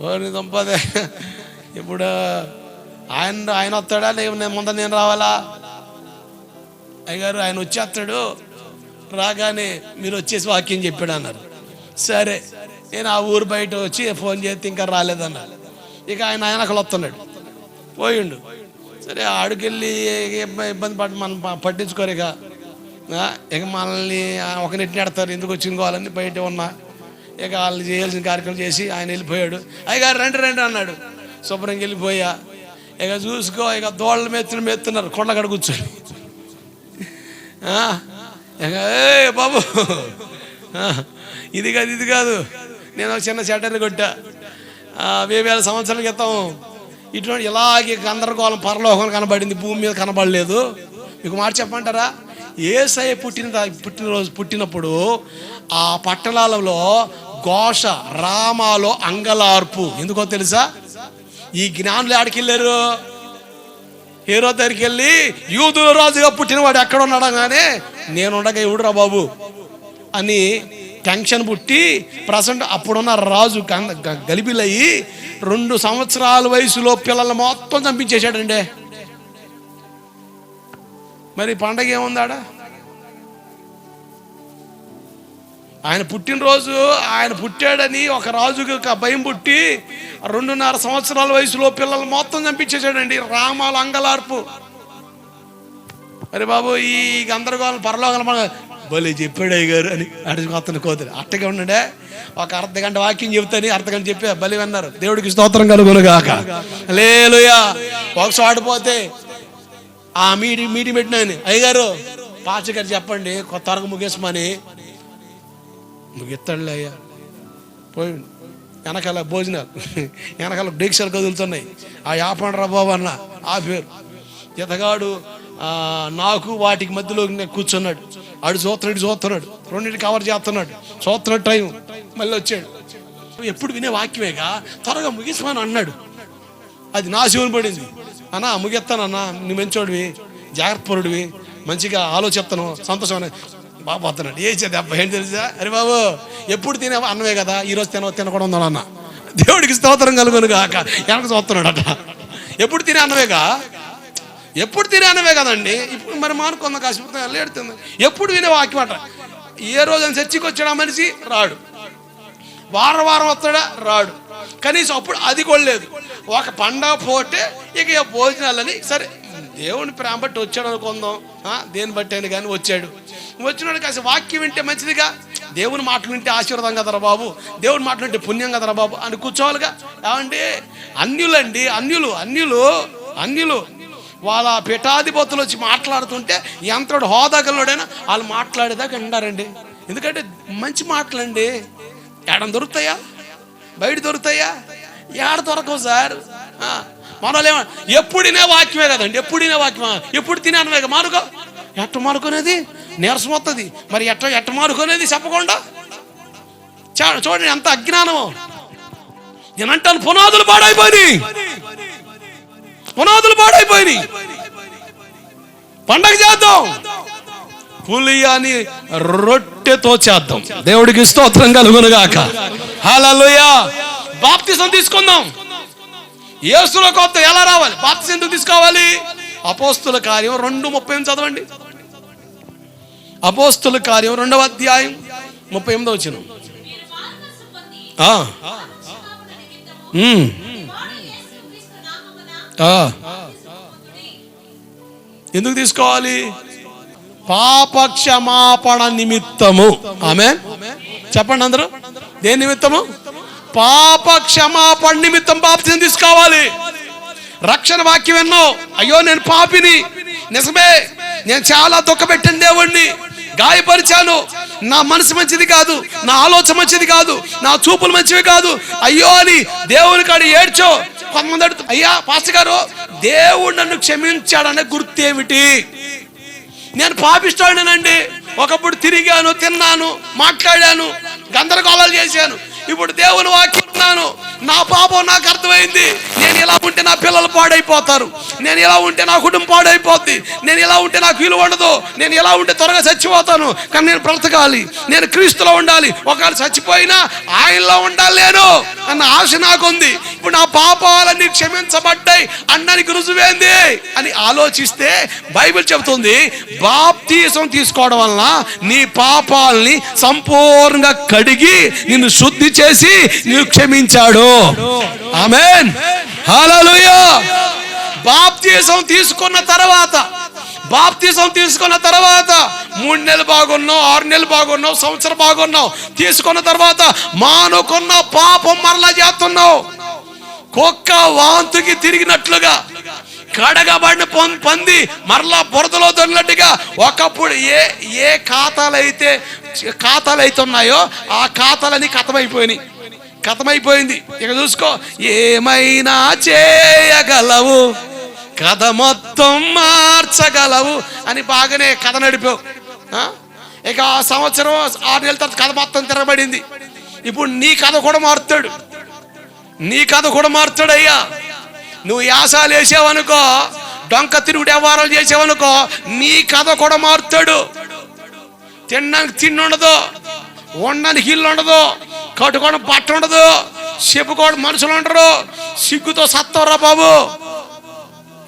ఓరి దుంపదే. ఇప్పుడు ఆయన వస్తాడా నేను ముందు నేను రావాలా? అయ్యగారు ఆయన వచ్చేస్తాడు, రాగానే మీరు వచ్చేసి వాక్యం చెప్పాడు అన్నారు. సరే, నేను ఆ ఊరు బయట వచ్చి ఫోన్ చేస్తే ఇంకా రాలేదన్నారు. ఇక ఆయన అక్కడ వస్తున్నాడు, పోయిండు. సరే, ఆడికెళ్ళి ఇబ్బంది మనం పట్టించుకోరు. ఇక మనల్ని ఒక నెట్టిని ఎడతారు, ఎందుకు వచ్చింకోవాలని బయట ఉన్నా. ఇక వాళ్ళు చేయాల్సిన కార్యక్రమం చేసి ఆయన వెళ్ళిపోయాడు. అయ్యగారు రండి రండి అన్నాడు. శుభ్రంగా వెళ్ళిపోయా. ఇక చూసుకో, ఇక దోళ్ళ మెత్తున్నారు కొండగడ కూర్చొని. ఇక ఏ బాబు, ఇది కాదు నేను చిన్న షట్టర్ కొట్టా 2000 సంవత్సరాల క్రితం. ఇటువంటి ఇలాగే గందరగోళం పరలోకం కనబడింది, భూమి మీద కనబడలేదు. మీకు మాట చెప్పమంటారా? యేసయ్య పుట్టినప్పుడు ఆ పట్టణాలలో ఘోష, రామాలో అంగలార్పు. ఎందుకో తెలుసా? ఈ జ్ఞానులు ఆడికి వెళ్ళారు. హీరో దగ్గరికి వెళ్ళి యూదుల రాజుగా పుట్టినవాడు ఎక్కడ ఉన్నాడా కానీ నేనుండగా ఎవడురా బాబు అని టెన్షన్ పుట్టి ప్రజెంట్ అప్పుడున్న రాజు గలిబిలయ్యి 2 సంవత్సరాల వయసులో పిల్లల్ని మొత్తం చంపించేశాడండి. మరి పండగ ఏముందాడ? ఆయన పుట్టినరోజు, ఆయన పుట్టాడని ఒక రాజుకి భయం పుట్టి 2.5 సంవత్సరాల వయసులో పిల్లలు మొత్తం చంపించేశాడండి. రామాలు అంగలార్పు. మరి బాబు ఈ గందరగోళం పరలోకం బలి చెప్పాడు అయ్యగారు అని అడిగి అతను కోతులు అట్టగా ఉన్నాడే. ఒక అర్ధగంట వాక్యం చెబుతాని అర్ధగంట చెప్పి బలి అన్నారు. దేవుడికి స్తోత్రం కలుగునుగాక. హల్లెలూయా. ఒక చోటపోతే ఆ మీటింగ్ పెట్టినాను. అయ్యగారు పాస్టర్ గారు చెప్పండి త్వరగా ముగేసమని. ముగిస్తాడులే అయ్యా. పోయి వెనకాల భోజనాలు, వెనకాల డీక్షలు కదులుతున్నాయి. ఆ యాపండ్రా బాబు అన్న ఆ పేరు ఇతగాడు నాకు వాటికి మధ్యలో కూర్చున్నాడు. ఆడు చూస్తున్నాడు, రెండింటికి కవర్ చేస్తున్నాడు, చూస్తున్నాడు. టైం మళ్ళీ వచ్చాడు. ఎప్పుడు వినే వాక్యమేగా, త్వరగా ముగిస్తామని అన్నాడు. అది నా శివుని పడింది. అన్నా ముగిస్తానన్నా, నువ్వు మంచోడివి, జాగ్రత్తపరుడివి, మంచిగా ఆలోచిస్తాను, సంతోషం బాబు వస్తున్నాడు. ఏ దెబ్బ ఏం తెలుసా? అరే బాబు ఎప్పుడు తినే అన్నమే కదా, ఈరోజు తినకూడదు ఉందా అన్న. దేవుడికి స్తోత్రం కలుగును గాక. వెనక చూస్తున్నాడు అట్లా. ఎప్పుడు తినే అన్నమే కదండి. ఇప్పుడు మరి మానుకుందాం కాసిపోతే లేడుతుంది. ఎప్పుడు వినే వాక్యం అట. ఏ రోజు చర్చికి వచ్చాడా మనిషి? రాడు. వారం వస్తాడా? రాడు. కనీసం అప్పుడు అది కూడా లేదు. ఒక పండగ పోతే ఇక భోజనాలని సరే దేవుని ప్రేమ బట్టి వచ్చాడు అనుకుందాం. దేని బట్టి అయినా కానీ వచ్చినాడు కాసి వాక్యం వింటే మంచిదిగా. దేవుని మాటలు వింటే ఆశీర్వాదం కదరా బాబు, దేవుని మాటలు వింటే పుణ్యం కదరా బాబు అని కూర్చోవాలిగా. ఏమండి అన్యులండి, అన్యులు వాళ్ళ పీఠాధిపతులు వచ్చి మాట్లాడుతుంటే ఎంతడు హోదాగలడైనా వాళ్ళు మాట్లాడేదాకా వింటారండి. ఎందుకంటే మంచి మాటలండి. ఏడం దొరుకుతాయా? బయట దొరుకుతాయా? ఏడ దొరకవు సార్. మనోళ్ళు ఎప్పుడు తినే వాక్యమే కదండి. ఎప్పుడు తినే అన్నమే మానుకో. ఎట్ట మానుకునేది? నీరసం వస్తుంది. మరి ఎట్ట మానుకునేది చెప్పకుండా చూడండి ఎంత అజ్ఞానమో. నేనంటాను పునాదులు పాడైపోయినాయి. పండగ చేద్దాం, పులియాని రొట్టెతో చేద్దాం. దేవుడికి స్తోత్రం కలుగునుగాక. హల్లెలూయా. బాప్తిసం తీసుకుందాం. యేసులో కొత్త ఎలా రావాలి? బాప్తిసం ఎందుకు తీసుకోవాలి? అపోస్తుల కార్యం 2:38 చదవండి. అపోస్తుల కార్యం 2వ అధ్యాయం 38 వచనం. ఎందుకు తీసుకోవాలి? పాప క్షమాపణ నిమిత్తము. ఆమేన్. చెప్పండి అందరూ. దేని నిమిత్తము? పాప క్షమాపణ నిమిత్తం బాప్తిసం తీసుకోవాలి. రక్షణ వాక్యం ఎన్నో. అయ్యో నేను పాపిని, నిజమే, నేను చాలా దుఃఖపెట్టాను, దేవుణ్ణి గాయపరిచాను, నా మనసు మంచిది కాదు, నా ఆలోచన మంచిది కాదు, నా చూపులు మంచివి కాదు, అయ్యో అని దేవుని కాడ ఏడ్చో. కొంతమంది అడుగుతూ, అయ్యా పాస్టర్ గారు దేవుడు నన్ను క్షమించాడనే గుర్తు ఏమిటి? నేను పాపిస్తాడేనండి. ఒకప్పుడు తిరిగాను, తిన్నాను, మాట్లాడాను, గందరగోళాలు చేశాను. ఇప్పుడు దేవుని వాక్యం నా పాపం నాకు అర్థమైంది. నేను ఇలా ఉంటే నా పిల్లలు పాడైపోతారు, నేను ఇలా ఉంటే నా కుటుంబం పాడైపోద్ది, నేను ఇలా ఉంటే నాకు విలువ ఉండదు, నేను ఇలా ఉంటే త్వరగా చచ్చిపోతాను, కానీ నేను బ్రతకాలి, నేను క్రీస్తులో ఉండాలి, ఒకవేళ చచ్చిపోయినా ఆయనలో ఉండాలి నేను అన్న ఆశ నాకుంది. ఇప్పుడు నా పాపాలన్నీ క్షమించబడ్డాయి అన్నానికి రుజువేంది అని ఆలోచిస్తే బైబిల్ చెబుతుంది, బాప్తీసం తీసుకోవడం వలన నీ పాపాలని సంపూర్ణంగా కడిగి నిన్ను శుద్ధి చేసి నిన్ను క్షమించాడు. ఆమేన్, హల్లెలూయా. బాప్తీసం తీసుకున్న తర్వాత 3 నెలలు బాగున్నావు, 6 నెలలు బాగున్నావు, సంవత్సరం బాగున్నావు, తీసుకున్న తర్వాత మానుకున్న పాపం మరలా చేస్తున్నావు. కుక్క వాంతుకి తిరిగినట్లుగా, కడగబడిన పంది మరలా బురదలో దొరికినట్టుగా ఒకప్పుడు ఏ ఖాతాలు అయితే ఉన్నాయో ఆ ఖాతాలన్నీ కథమైపోయింది. ఇక చూసుకో, ఏమైనా చేయగలవు, కథ మొత్తం మార్చగలవు అని బాగానే కథ నడిపావు. ఇక ఆ సంవత్సరం 6 నెలల తర్వాత కథ మొత్తం తిరగబడింది. ఇప్పుడు నీ కథ కూడా మారుతాడు అయ్యా. నువ్వు యాసాలు వేసావనుకో, డొంక తిరుగుడు వ్యవహారాలు చేసావనుకో, నీ కథ కూడా మారుతాడు. తినడానికి తిండి ఉండదు, ఉండడానికి ఇల్లు ఉండదు, కట్టుకోవడం బట్ట ఉండదు, చెప్పుకోవడం మనుషులు ఉండరు, సిగ్గుతో సత్తవరా బాబు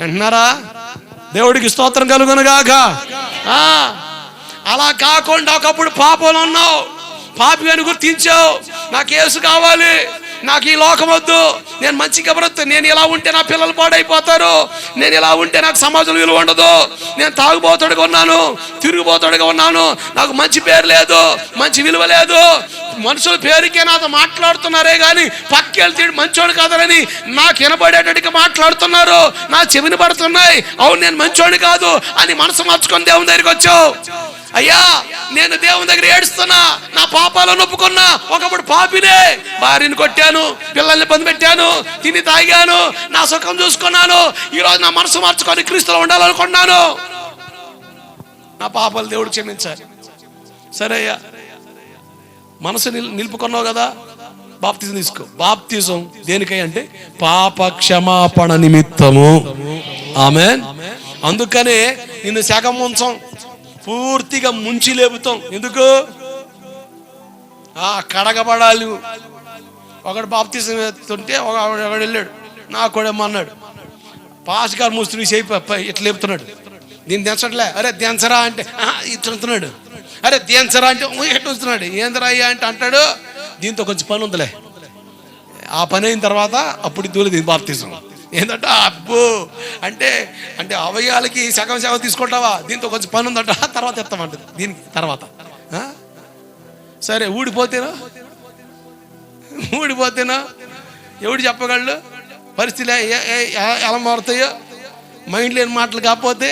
అంటున్నారా? దేవుడికి స్తోత్రం కలుగునుగాక. అలా కాకుండా ఒకప్పుడు పాపంలో ఉన్నావు, పాపి అని గుర్తించావు, నాకు యేసు కావాలి, నాకు ఈ లోకం వద్దు, నేను మంచిగా బ్రతుకు, నేను ఇలా ఉంటే నా పిల్లలు పాడైపోతారు, నేను ఇలా ఉంటే నాకు సమాజంలో విలువ ఉండదు, నేను తాగుబోతుడుగా ఉన్నాను, తిరుగుబోతుడుగా ఉన్నాను, నాకు మంచి పేరు లేదు, మంచి విలువ లేదు, మనుషుల పేరుకే నాతో మాట్లాడుతున్నారే కానీ పక్కెళ్తే మంచోడు కాదని నాకు వినబడేటట్టుగా మాట్లాడుతున్నారు, నా చెవిని పడుతున్నాయి, అవును నేను మంచోడు కాదు అని మనసు మార్చుకొని దేవుని దగ్గరికి వచ్చావు. అయ్యా, నేను దేవుని దగ్గర ఏడుస్తున్నా, నా పాపాలను ఒప్పుకున్నా, ఒకప్పుడు పాపినే, భార్యను కొట్టాను, పిల్లల్ని ఇబ్బంది పెట్టాను, తిని తాగాను, నా సుఖం చూసుకున్నాను, ఈరోజు నా మనసు మార్చుకొని క్రీస్తులో ఉండాలనుకున్నాను, నా పాపాలు దేవుడు క్షమించాలి. సరే అయ్యా, మనసు నిలుపుకున్నావు కదా, బాప్తిజం తీసుకో. బాప్తిజం దేనికై అంటే పాప క్షమాపణ నిమిత్తము. ఆమేన్. అందుకనే నిన్ను శాఖముంచం, పూర్తిగా ముంచి లేపుతాం. ఎందుకు? కడగబడాలి. ఒకడు బాప్తిజం ఎత్తుంటే ఒకడు వెళ్ళాడు, నాకు కూడా అన్నాడు, పాస్ గారు ముస్తుని చేయి ఇట్లా లేపుతున్నాడు, దీన్ని దించట్లే, అరే దించరా అంటే ఇస్తున్నాడు, అరే దించరా అంటే ఎట్లా వస్తున్నాడు, ఏందరా అయ్యా అంటే అంటాడు, దీంతో కొంచెం పని ఉందిలే, ఆ పని అయిన తర్వాత అప్పుడు దూలేదు బాప్తిజం. ఏంటంటే అబ్బో అంటే అవయాలకి సగం తీసుకుంటావా, దీంతో కొంచెం పని ఉందట, తర్వాత ఎత్తామంట దీనికి తర్వాత. సరే ఊడిపోతేనా ఎవడు చెప్పగలడు? పరిస్థితులు ఎలా మారుతాయో, మైండ్ లేని మాటలు కాకపోతే.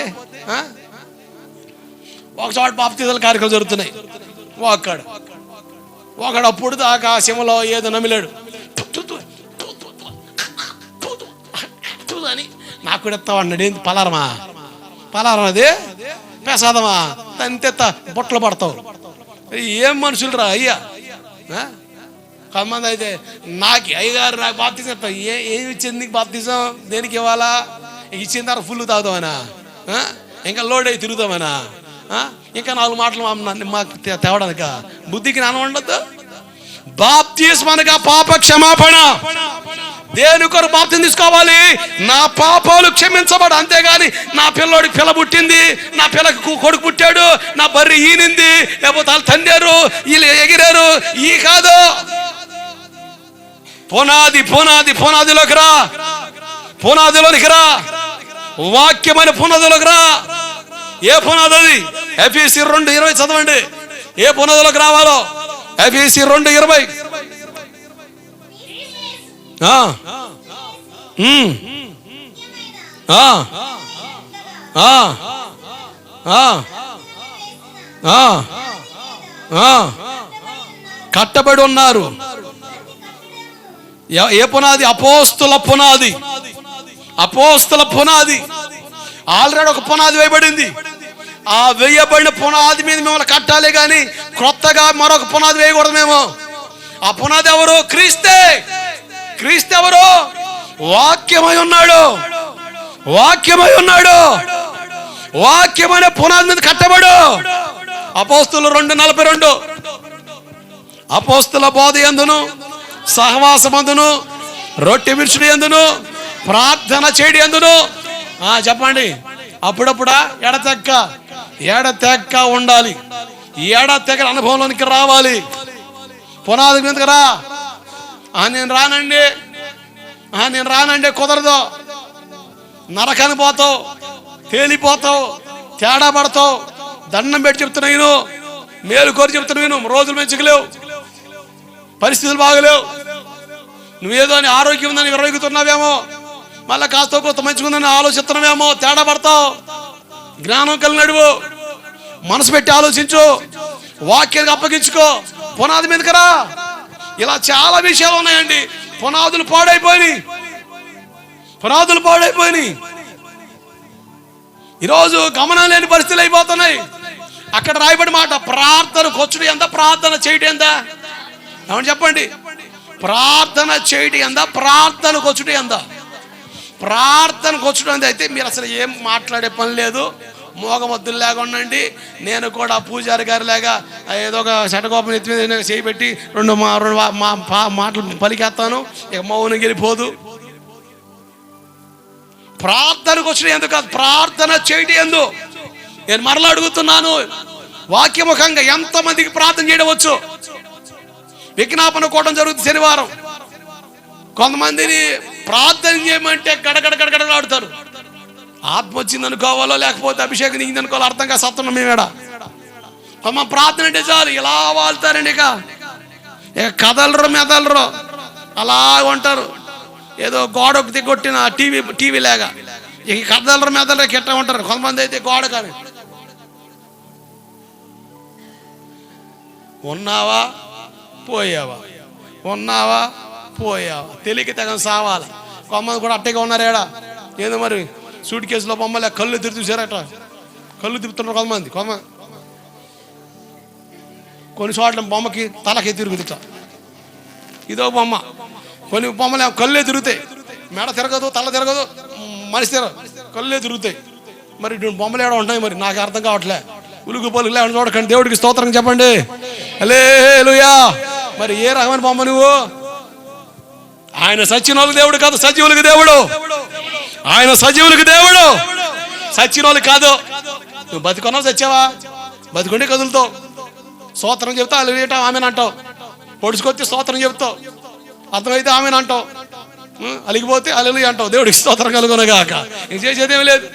ఒకచోట బాప్తిజాల కార్యక్రమం జరుగుతున్నాయి, ఒకడు అప్పుడు దాకా శిమలో ఏదో నమిలాడు అని, నాకు కూడా ఎత్తావు అన్నాడు. ఏంటి పలారం అది ప్రసాదమా, తంతెత్త బొట్టలు పడతావు. ఏం మనుషులు రా అయ్యా. కొంతమంది అయితే నాకు అయ్యగారు నాకు బాప్తిజం ఇస్తా, ఏమి ఇచ్చింది నీకు బాప్తిజం, దేనికి ఇవ్వాలా, ఇచ్చిన తర్వాత ఫుల్ తాగుతామనా, ఇంకా లోడ్ అయి తిరుగుతామనా, ఇంకా 4 మాటలు మాకు తేవడానిక, బుద్ధికి నాన్న ఉండద్దు. బాప్తిజం అనగా పాప క్షమాపణ. దేని కొరకు బాప్తిజం తీసుకోవాలి? నా పాపాలు క్షమించబడు, అంతేగాని నా పిల్లోడికి పిల్ల పుట్టింది, నా పిల్లకి కొడుకు పుట్టాడు, నా బర్రె ఈనింది, లేకపోతే వాళ్ళు తండారు, వీళ్ళు ఎగిరారు, ఈ కాదు. పునాదిలోకి రా, వాక్యమైన పునాదిలోకి రా. ఏ పునాది అది? ఎఫెసీ 2:20 చదవండి. ఏ పునాదిలోకి రావాలో? ఎఫెసీ 2:20. కట్టబడి ఉన్నారు. ఏ పునాది? అపోస్తుల పునాది. ఆల్రెడీ ఒక పునాది వేయబడింది. ఆ వేయబడిన పునాది మీద మిమ్మల్ని కట్టాలి కానీ క్రొత్తగా మరొక పునాది వేయకూడదు మేము. ఆ పునాది ఎవరు? క్రీస్తే. క్రీస్తు ఎవరు? వాక్యమై ఉన్నాడు. వాక్యమై ఉన్నాడు. వాక్యమైన పునాది మీద కట్టబడు. అపోస్తులు 2:42 అపోస్తుల బోధ యందును సహవాసమందును రొట్టె విరుచుడు యందును ప్రార్థన చేయడి యందును చెప్పండి. అప్పుడప్పుడా ఎడతెక్క ఉండాలి. ఎడతెగ అనుభవంలోనికి రావాలి. పునాది మీదకి రా. నేను రానండి కుదరదు. నరకానికి పోతావు, తేలిపోతావు, తేడా పడతావు. దండం పెట్టి చెప్తున్నా నేను, మేలు కోరి చెప్తున్నా నేను. రోజులు మంచిగలేవు, పరిస్థితులు బాగలేవు. నువ్వేదో అని ఆరోగ్యం ఉందని విరవెగుతున్నావేమో, మళ్ళీ కాస్త కొంత మంచిగుందని ఆలోచిస్తున్నావేమో. తేడా పడతావు. జ్ఞానం కలిగి నడువు. మనసు పెట్టి ఆలోచించు. వాక్యానికి అప్పగించుకో. పునాది మీదకి రా. ఇలా చాలా విషయాలు ఉన్నాయండి. పునాదులు పాడైపోయినాయి. ఈరోజు గమనం లేని పరిస్థితులు అయిపోతున్నాయి. అక్కడ రాయబడి మాట, ప్రార్థనకు వచ్చుడు ఎంత, ప్రార్థన చేయటం ఎంత? ఏమని చెప్పండి. ప్రార్థన చేయటం ఎంత, ప్రార్థనకు వచ్చుడు ఎంత? ప్రార్థనకు వచ్చుడు ఎంత అయితే మీరు అసలు ఏం మాట్లాడే పని లేదు. మోగమద్దులు లేక ఉండండి. నేను కూడా పూజారి గారి లాగా ఏదో ఒక శటకోపం ఎత్తి మీద చేయబెట్టి రెండు మాటలు పలికేస్తాను, ఇక మౌనం గెలిపోదు. ప్రార్థనకు వచ్చిన ఎందుకు కాదు, ప్రార్థన చేయటం ఎందు. నేను మరలా అడుగుతున్నాను, వాక్యముఖంగా ఎంతమందికి ప్రార్థన చేయడం వచ్చు? విజ్ఞాపన కూటం జరుగుతుంది శనివారం. కొంతమందిని ప్రార్థన చేయమంటే గడగడగడగడలాడుతారు. ఆత్మ వచ్చింది అనుకోవాలో లేకపోతే అభిషేకం దిగింది అనుకోవాలో అర్థంగా సత్తున్నాం మేమేడ. కొంత ప్రార్థన అంటే చాలు ఇలా వాళ్తారండి. ఇక కదలరు మెదలరు అలా ఉంటారు. ఏదో గోడకు దిగొట్టిన టీవీ లాగా ఇక కదలరు మెదలరు కిట్ట ఉంటారు. కొంతమంది అయితే గోడ కానీ ఉన్నావా పోయావా తెలియక తెగం సావాలి. కొంతమంది కూడా అట్టగా ఉన్నారు. ఏడా ఏదో మరి సూట్ కేసులో బొమ్మలే కళ్ళు తిరిగి చూసారట. కళ్ళు తిప్పుతున్నారు కొంతమంది. కొన్ని చోట్ల బొమ్మకి తలకి తిరుగుతుట. ఇదో బొమ్మ. కొన్ని బొమ్మలు కళ్ళే తిరుగుతాయి. మెడ తిరగదు, తల తిరగదు, మనిషి తిరగదు, కళ్ళే తిరుగుతాయి. మరి బొమ్మలు ఏడా ఉంటాయి మరి నాకు అర్థం కావట్లే. ఉలుగు పలుగు లేకుండా చూడకండి. దేవుడికి స్తోత్రం చెప్పండి. హల్లెలూయా. మరి ఏ రకమైన బొమ్మ నువ్వు? ఆయన సచ్చినోళ్ళకి దేవుడు కాదు, సజీవులకి దేవుడు. ఆయన సజీవులకి దేవుడు, సచ్చినోళ్ళకి కాదు. నువ్వు బతికొన్నావు, చచ్చావా? బతికుండే కదులుతావు. స్తోత్రం చెప్తా అల్లుట ఆమెను అంటావు. పొడుచుకొచ్చి స్తోత్రం చెప్తావు. అర్థమైతే ఆమెను అంటావు. అలిగిపోతే అల్లు అంటావు. దేవుడికి స్తోత్రం కలుగునగాక. ఇంక చేసేదేమి లేదు.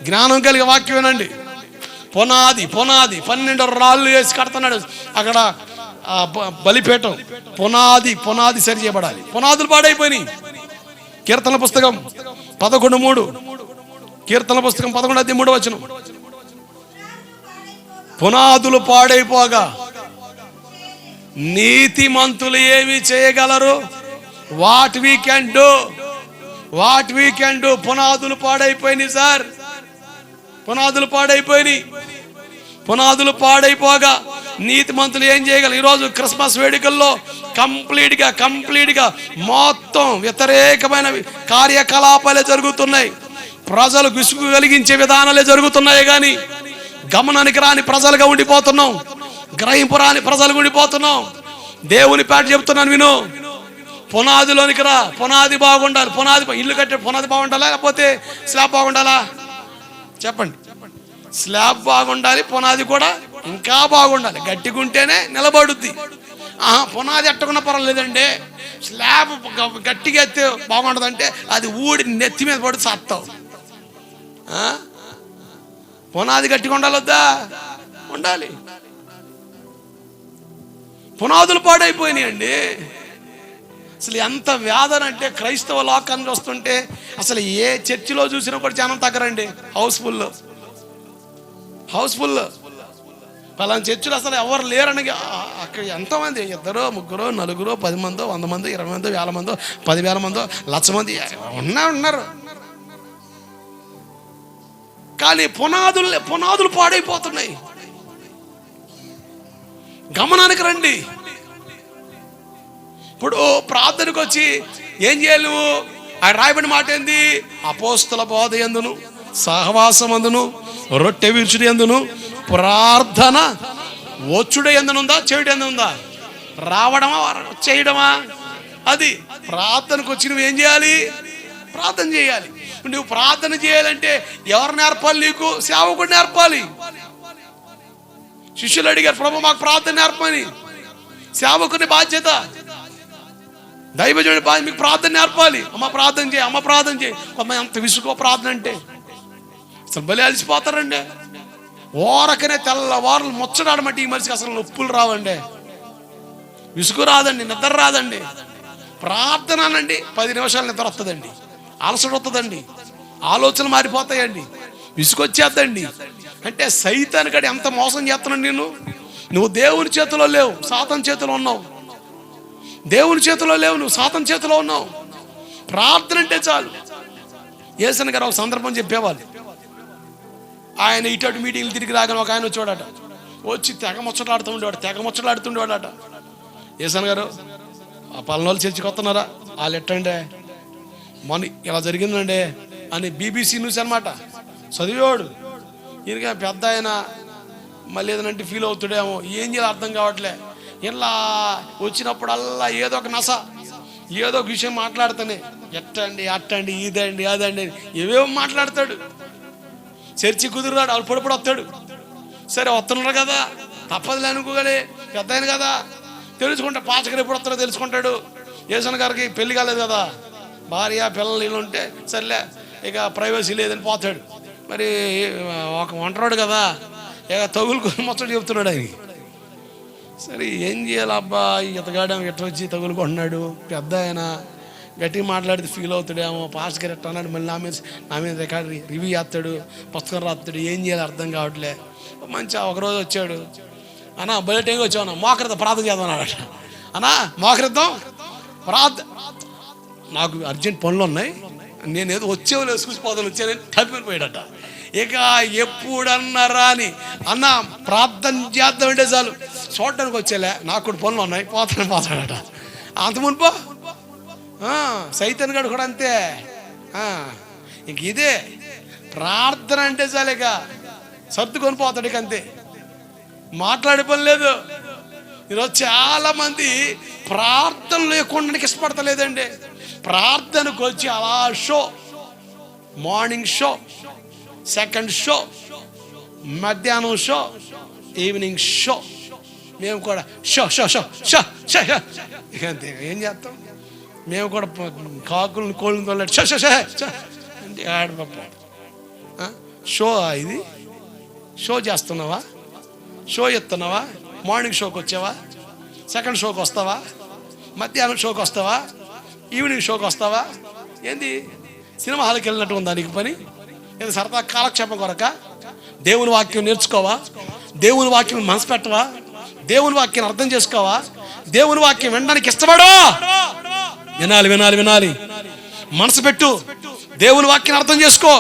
జ్ఞానం కలిగే వాక్యం వినండి. పునాది 12 రాళ్ళు వేసి కడుతున్నాడు అక్కడ బలిపీఠం. పునాది సరి చేయబడాలి. పునాదులు పాడైపోయినాయి. కీర్తన పుస్తకం 11:3. కీర్తన పుస్తకం 11:3 పునాదులు పాడైపోగా నీతిమంతులు ఏమి చేయగలరు? What we can do. పునాదులు పాడైపోయినాయి సార్. పునాదులు పాడైపోగా నీతిమంతులు ఏం చేయగలరు? ఈరోజు క్రిస్మస్ వేడుకల్లో కంప్లీట్ గా మొత్తం వ్యతిరేకమైన కార్యకలాపాలే జరుగుతున్నాయి. ప్రజలు విసుగు కలిగించే విధానాలే జరుగుతున్నాయి. కానీ గమనానికి రాని ప్రజలుగా ఉండిపోతున్నాం. గ్రహింపు రాని ప్రజలుగా ఉండిపోతున్నాం. దేవుని పేట చెప్తున్నాను విను. పునాదిలోనికి రా. పునాది బాగుండాలి. ఇల్లు కట్టే పునాది బాగుండాలా లేకపోతే స్లాబ్ బాగుండాలా? చెప్పండి. స్లాబ్ బాగుండాలి, పునాది కూడా ఇంకా బాగుండాలి. గట్టిగుంటేనే నిలబడుద్ది. పునాది ఎట్టకున్నా పర్వాలేదండి, స్లాబ్ గట్టిగా ఎత్తే బాగుండదంటే అది ఊడి నెత్తి మీద పడి సత్తావు. పునాది గట్టిగా ఉండాలొద్దా? ఉండాలి. పునాదులు పాడైపోయినాయండి. అసలు ఎంత వేదన అంటే క్రైస్తవ లోకాన్ని చూస్తుంటే అసలు ఏ చర్చిలో చూసినా కూడా జనం తగ్గరండి. హౌస్ఫుల్ పలానా చర్చిలో అసలు ఎవరు లేరని. అక్కడ ఎంతోమంది, 2, 3, 4, 10 మందో, 100 మందో, 20 మందో, 1000 మందో, 10,000 మందో, 1,00,000 మంది ఉన్నారు. కానీ పునాదులు పాడైపోతున్నాయి. గమనానికి రండి. ఇప్పుడు ప్రార్థనకు వచ్చి ఏం చేయాలి నువ్వు? ఆయన రాయబడిన మాట ఏంది? అపోస్తల బోధ యందును సహవాసమందును రొట్టె విరుచుడు యందును ప్రార్థన వచ్చుడే ఎందునుందా చేయడం ఎందుందా? రావడమా చేయడమా? అది ప్రార్థనకు వచ్చి నువ్వు ఏం చేయాలి? ప్రార్థన చేయాలి. నువ్వు ప్రార్థన చేయాలంటే ఎవరు నేర్పాలి? నీకు సేవకుడు నేర్పాలి. శిష్యులు అడిగారు, ప్రభు మాకు ప్రార్థన నేర్పని. సేవకుని బాధ్యత, దైవజనుడి బాధ్యత, మీకు ప్రార్థన నేర్పాలి. అమ్మ ప్రార్థన చేయి, అమ్మ ప్రార్థన చేయి. అమ్మ ఎంత విసుకో ప్రార్థన అంటే, అసలు బలి అలసిపోతారండి. ఓరకనే తెల్లవారులు ముచ్చడాడమంటే ఈ మనిషికి అసలు నొప్పులు రావండి, విసుగు రాదండి, నిద్ర రాదండి. ప్రార్థన అనండి 10 నిమిషాలు నిద్ర వస్తుందండి, అలసట వస్తుందండి, ఆలోచనలు మారిపోతాయండి, విసుగొచ్చేద్దండి. అంటే సైతాను గడి ఎంత మోసం చేస్తున్నాడు నేను. నువ్వు దేవుని చేతిలో లేవు, సాతాను చేతిలో ఉన్నావు. దేవుని చేతిలో లేవు, నువ్వు సాతాను చేతిలో ఉన్నావు. ప్రార్థన అంటే చాలు. యేసన్న గారు ఒక సందర్భం చెప్పేవాళ్ళు. ఆయన ఇటు మీటింగ్లు తిరిగి రాగానే ఒక ఆయన వచ్చాడట. వచ్చి తెగ ముచ్చట్లాడుతుండేవాడట. యేసన్న గారు, ఆ పల్లెలు చర్చికి వస్తున్నారా? వాళ్ళు ఎట్టండే మన ఇలా జరిగిందండి అని BBC న్యూస్ అనమాట చదివేవాడు. ఈయనగా పెద్ద ఆయన మళ్ళీ ఏదనంటే ఫీల్ అవుతాడేమో, ఏం చేయాలి అర్థం కావట్లే. ఇలా వచ్చినప్పుడల్లా ఏదో ఒక నస, ఏదో ఒక విషయం మాట్లాడుతానే, ఎట్టండి అట్టండి ఇదండి అదండి ఏవేమో మాట్లాడతాడు. చర్చి కుదురురాడు, వాళ్ళు పొడిపొడి వస్తాడు. సరే వస్తున్నారు కదా, తప్పదులే అనుకోగలి, పెద్ద ఆయన కదా, తెలుసుకుంటా. పాచకరు ఎప్పుడు వస్తాడో తెలుసుకుంటాడు. యేసన్న గారికి పెళ్లి కాలేదు కదా, భార్య పిల్లలు వీళ్ళు ఉంటే సర్లే ఇక ప్రైవసీ లేదని పోతాడు. మరి ఒక ఒంటరాడు కదా, ఇక తగులుకొని మొత్తం చెప్తున్నాడు ఆయనకి. సరే ఏం చేయాలి అబ్బా, ఇతగాడు ఎట్లా వచ్చి తగులుకుంటున్నాడు, పెద్ద ఆయన గట్టిగా మాట్లాడితే ఫీల్ అవుతాడేమో, పాస్ గారు ఎట్లా అన్నాడు, మళ్ళీ నా మీద రికార్డు రివ్యూ చేస్తాడు, పుస్తకం రాస్తాడు, ఏం చేయాలి అర్థం కావట్లే. మంచిగా ఒకరోజు వచ్చాడు. అన్నా బయటగా వచ్చావు, మోకరిద్దాం ప్రార్థన చేద్దాం అన్నాడట. అన్నా మోకరిద్దాం ప్రార్థన, నాకు అర్జెంట్ పనులు ఉన్నాయి, నేనేదో వచ్చేవాళ్ళు చూసిపోతాను వచ్చానని తప్పిపోయాడట. ఇక ఎప్పుడన్నారా అని అన్న ప్రార్థన చేద్దామంటే చాలు, చూడడానికి వచ్చేలే నాకు కూడా పనులు ఉన్నాయి పోతాడట. అంత మునుపో సైతాన్ గడు కూడా అంతే. ఇంక ఇదే ప్రార్థన అంటే చాలు, ఇక సర్దుకొని పోతాడు, ఇక అంతే, మాట్లాడే పని లేదు. ఈరోజు చాలా మంది ప్రార్థన లేకుండా ఇష్టపడతలేదండి. ప్రార్థనకు వచ్చి అలా show, morning show, second show, మధ్యాహ్నం షో, ఈవినింగ్ షో, మేము కూడా show show show show show ఇక అంతే. ఏం చేస్తాం, మేము కూడా కాకులను కోళ్ళని తోలే షో షో షో అంటే ఆడపప్ప షో. ఇది షో చేస్తున్నావా, షో ఎత్తున్నావా? మార్నింగ్ షోకి వచ్చావా, సెకండ్ షోకి వస్తావా, మధ్యాహ్నం షోకి వస్తావా, ఈవినింగ్ షోకి వస్తావా? ఏంది సినిమా హాల్కి వెళ్ళినట్టు ఉందా నీకు పని? ఏదో సరదా కాలక్షేపం కొరక? దేవుని వాక్యం నేర్చుకోవా? దేవుని వాక్యం మనసు పెట్టవా? దేవుని వాక్యం అర్థం చేసుకోవా? దేవుని వాక్యం వినడానికి ఇష్టపడా? వినాలి, మనసు పెట్టు, దేవుని వాక్యం అర్థం చేసుకో.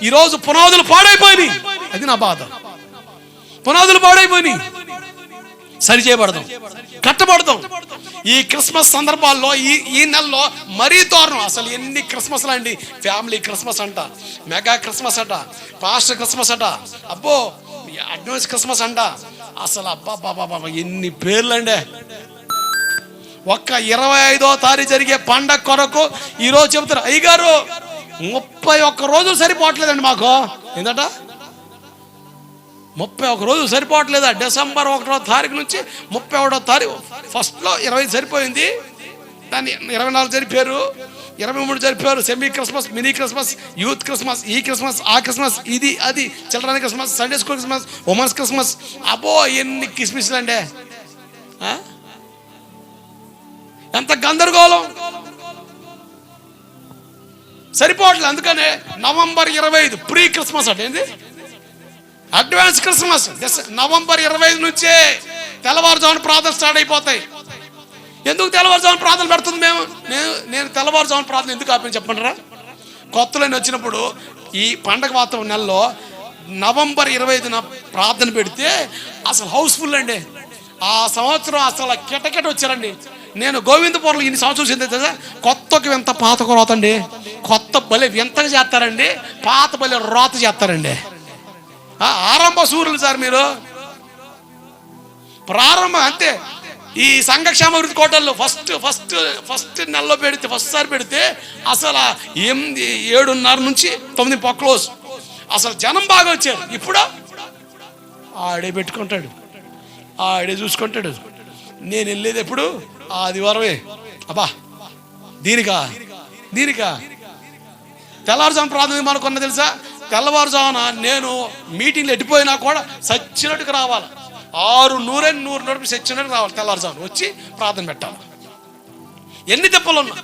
ఈరోజు పునాదులు పాడైపోయినాయి, అది నా బాధ. పునాదులు పాడైపోయినాయి, సరి చేయబడదాం, కట్టబడదాం. ఈ క్రిస్మస్ సందర్భాల్లో ఈ నెలలో మరీ దారుణం. అసలు ఎన్ని క్రిస్మస్లు అండి, ఫ్యామిలీ క్రిస్మస్ అంట, మెగా క్రిస్మస్ అంట, పాస్టర్ క్రిస్మస్ అంట, అబ్బో అడ్వాన్స్ క్రిస్మస్ అంట, అసలు అబ్బా ఎన్ని పేర్లు అండి. ఒక్క 25వ తారీఖు జరిగే పండగ కొరకు ఈరోజు చెబుతారు, అయ్యగారు 31 రోజులు సరిపోవట్లేదండి మాకు. ఏంటట 31 రోజులు సరిపోవట్లేదా? డిసెంబర్ 1వ తారీఖు నుంచి 31వ తారీఖు, ఫస్ట్లో 20 సరిపోయింది, దాన్ని 24 జరిపారు, 23 జరిపారు. Semi Christmas, mini Christmas, youth Christmas, ఈ క్రిస్మస్, ఆ క్రిస్మస్, ఇది అది, children Christmas, Sunday school Christmas, women's Christmas. అబ్బో ఎన్ని కిస్మిస్లు అండి, ఎంత గందరగోళం, సరిపోవట్లేదు. అందుకనే నవంబర్ 25 ప్రీ క్రిస్మస్ అంటే ఏంది, అడ్వాన్స్ క్రిస్మస్. నవంబర్ 25 నుంచే తెల్లవారుజామున ప్రార్థన స్టార్ట్ అయిపోతాయి. ఎందుకు తెల్లవారుజామున ప్రార్థన పెడుతుంది? నేను తెల్లవారుజామున ప్రార్థన ఎందుకు ఆపని చెప్పండిరా. కొత్తలోని వచ్చినప్పుడు ఈ పండగ వాతావరణ నెలలో నవంబర్ 25న ప్రార్థన పెడితే అసలు హౌస్ఫుల్ అండి. ఆ సంవత్సరం అసలు కిటకిట వచ్చారండి. నేను గోవిందపురంలో ఇన్ని సంవత్సరాలు చెందే తెలుసా, కొత్తకు వింత పాతకు రోత అండి. కొత్త బలి వింతగా చేస్తారండి, పాత బలి రోత చేస్తారండి. ఆరంభ సూర్యులు సార్ మీరు, ప్రారంభం అంతే. ఈ సంఘక్షేమ అభివృద్ధి కోటల్లో ఫస్ట్ నెలలో పెడితే, ఫస్ట్ సారి పెడితే అసలు 7:30 నుంచి 9 క్లోజ్. అసలు జనం బాగా వచ్చారు. ఇప్పుడు ఆడే పెట్టుకుంటాడు, ఆడే చూసుకుంటాడు. నేను వెళ్ళేది ఎప్పుడు ఆదివారమే. అబ్బా దీనికా తెల్లవారుజామున ప్రార్థన మనకున్న తెలుసా, తెల్లవారుజామున నేను మీటింగ్లు ఎట్టిపోయినా కూడా సచ్చినట్టుకు రావాలి. 100 సచ్చినట్టు రావాలి. తెల్లవారుజామున వచ్చి ప్రార్థన పెట్టాలి. ఎన్ని దెబ్బలు ఉన్నా,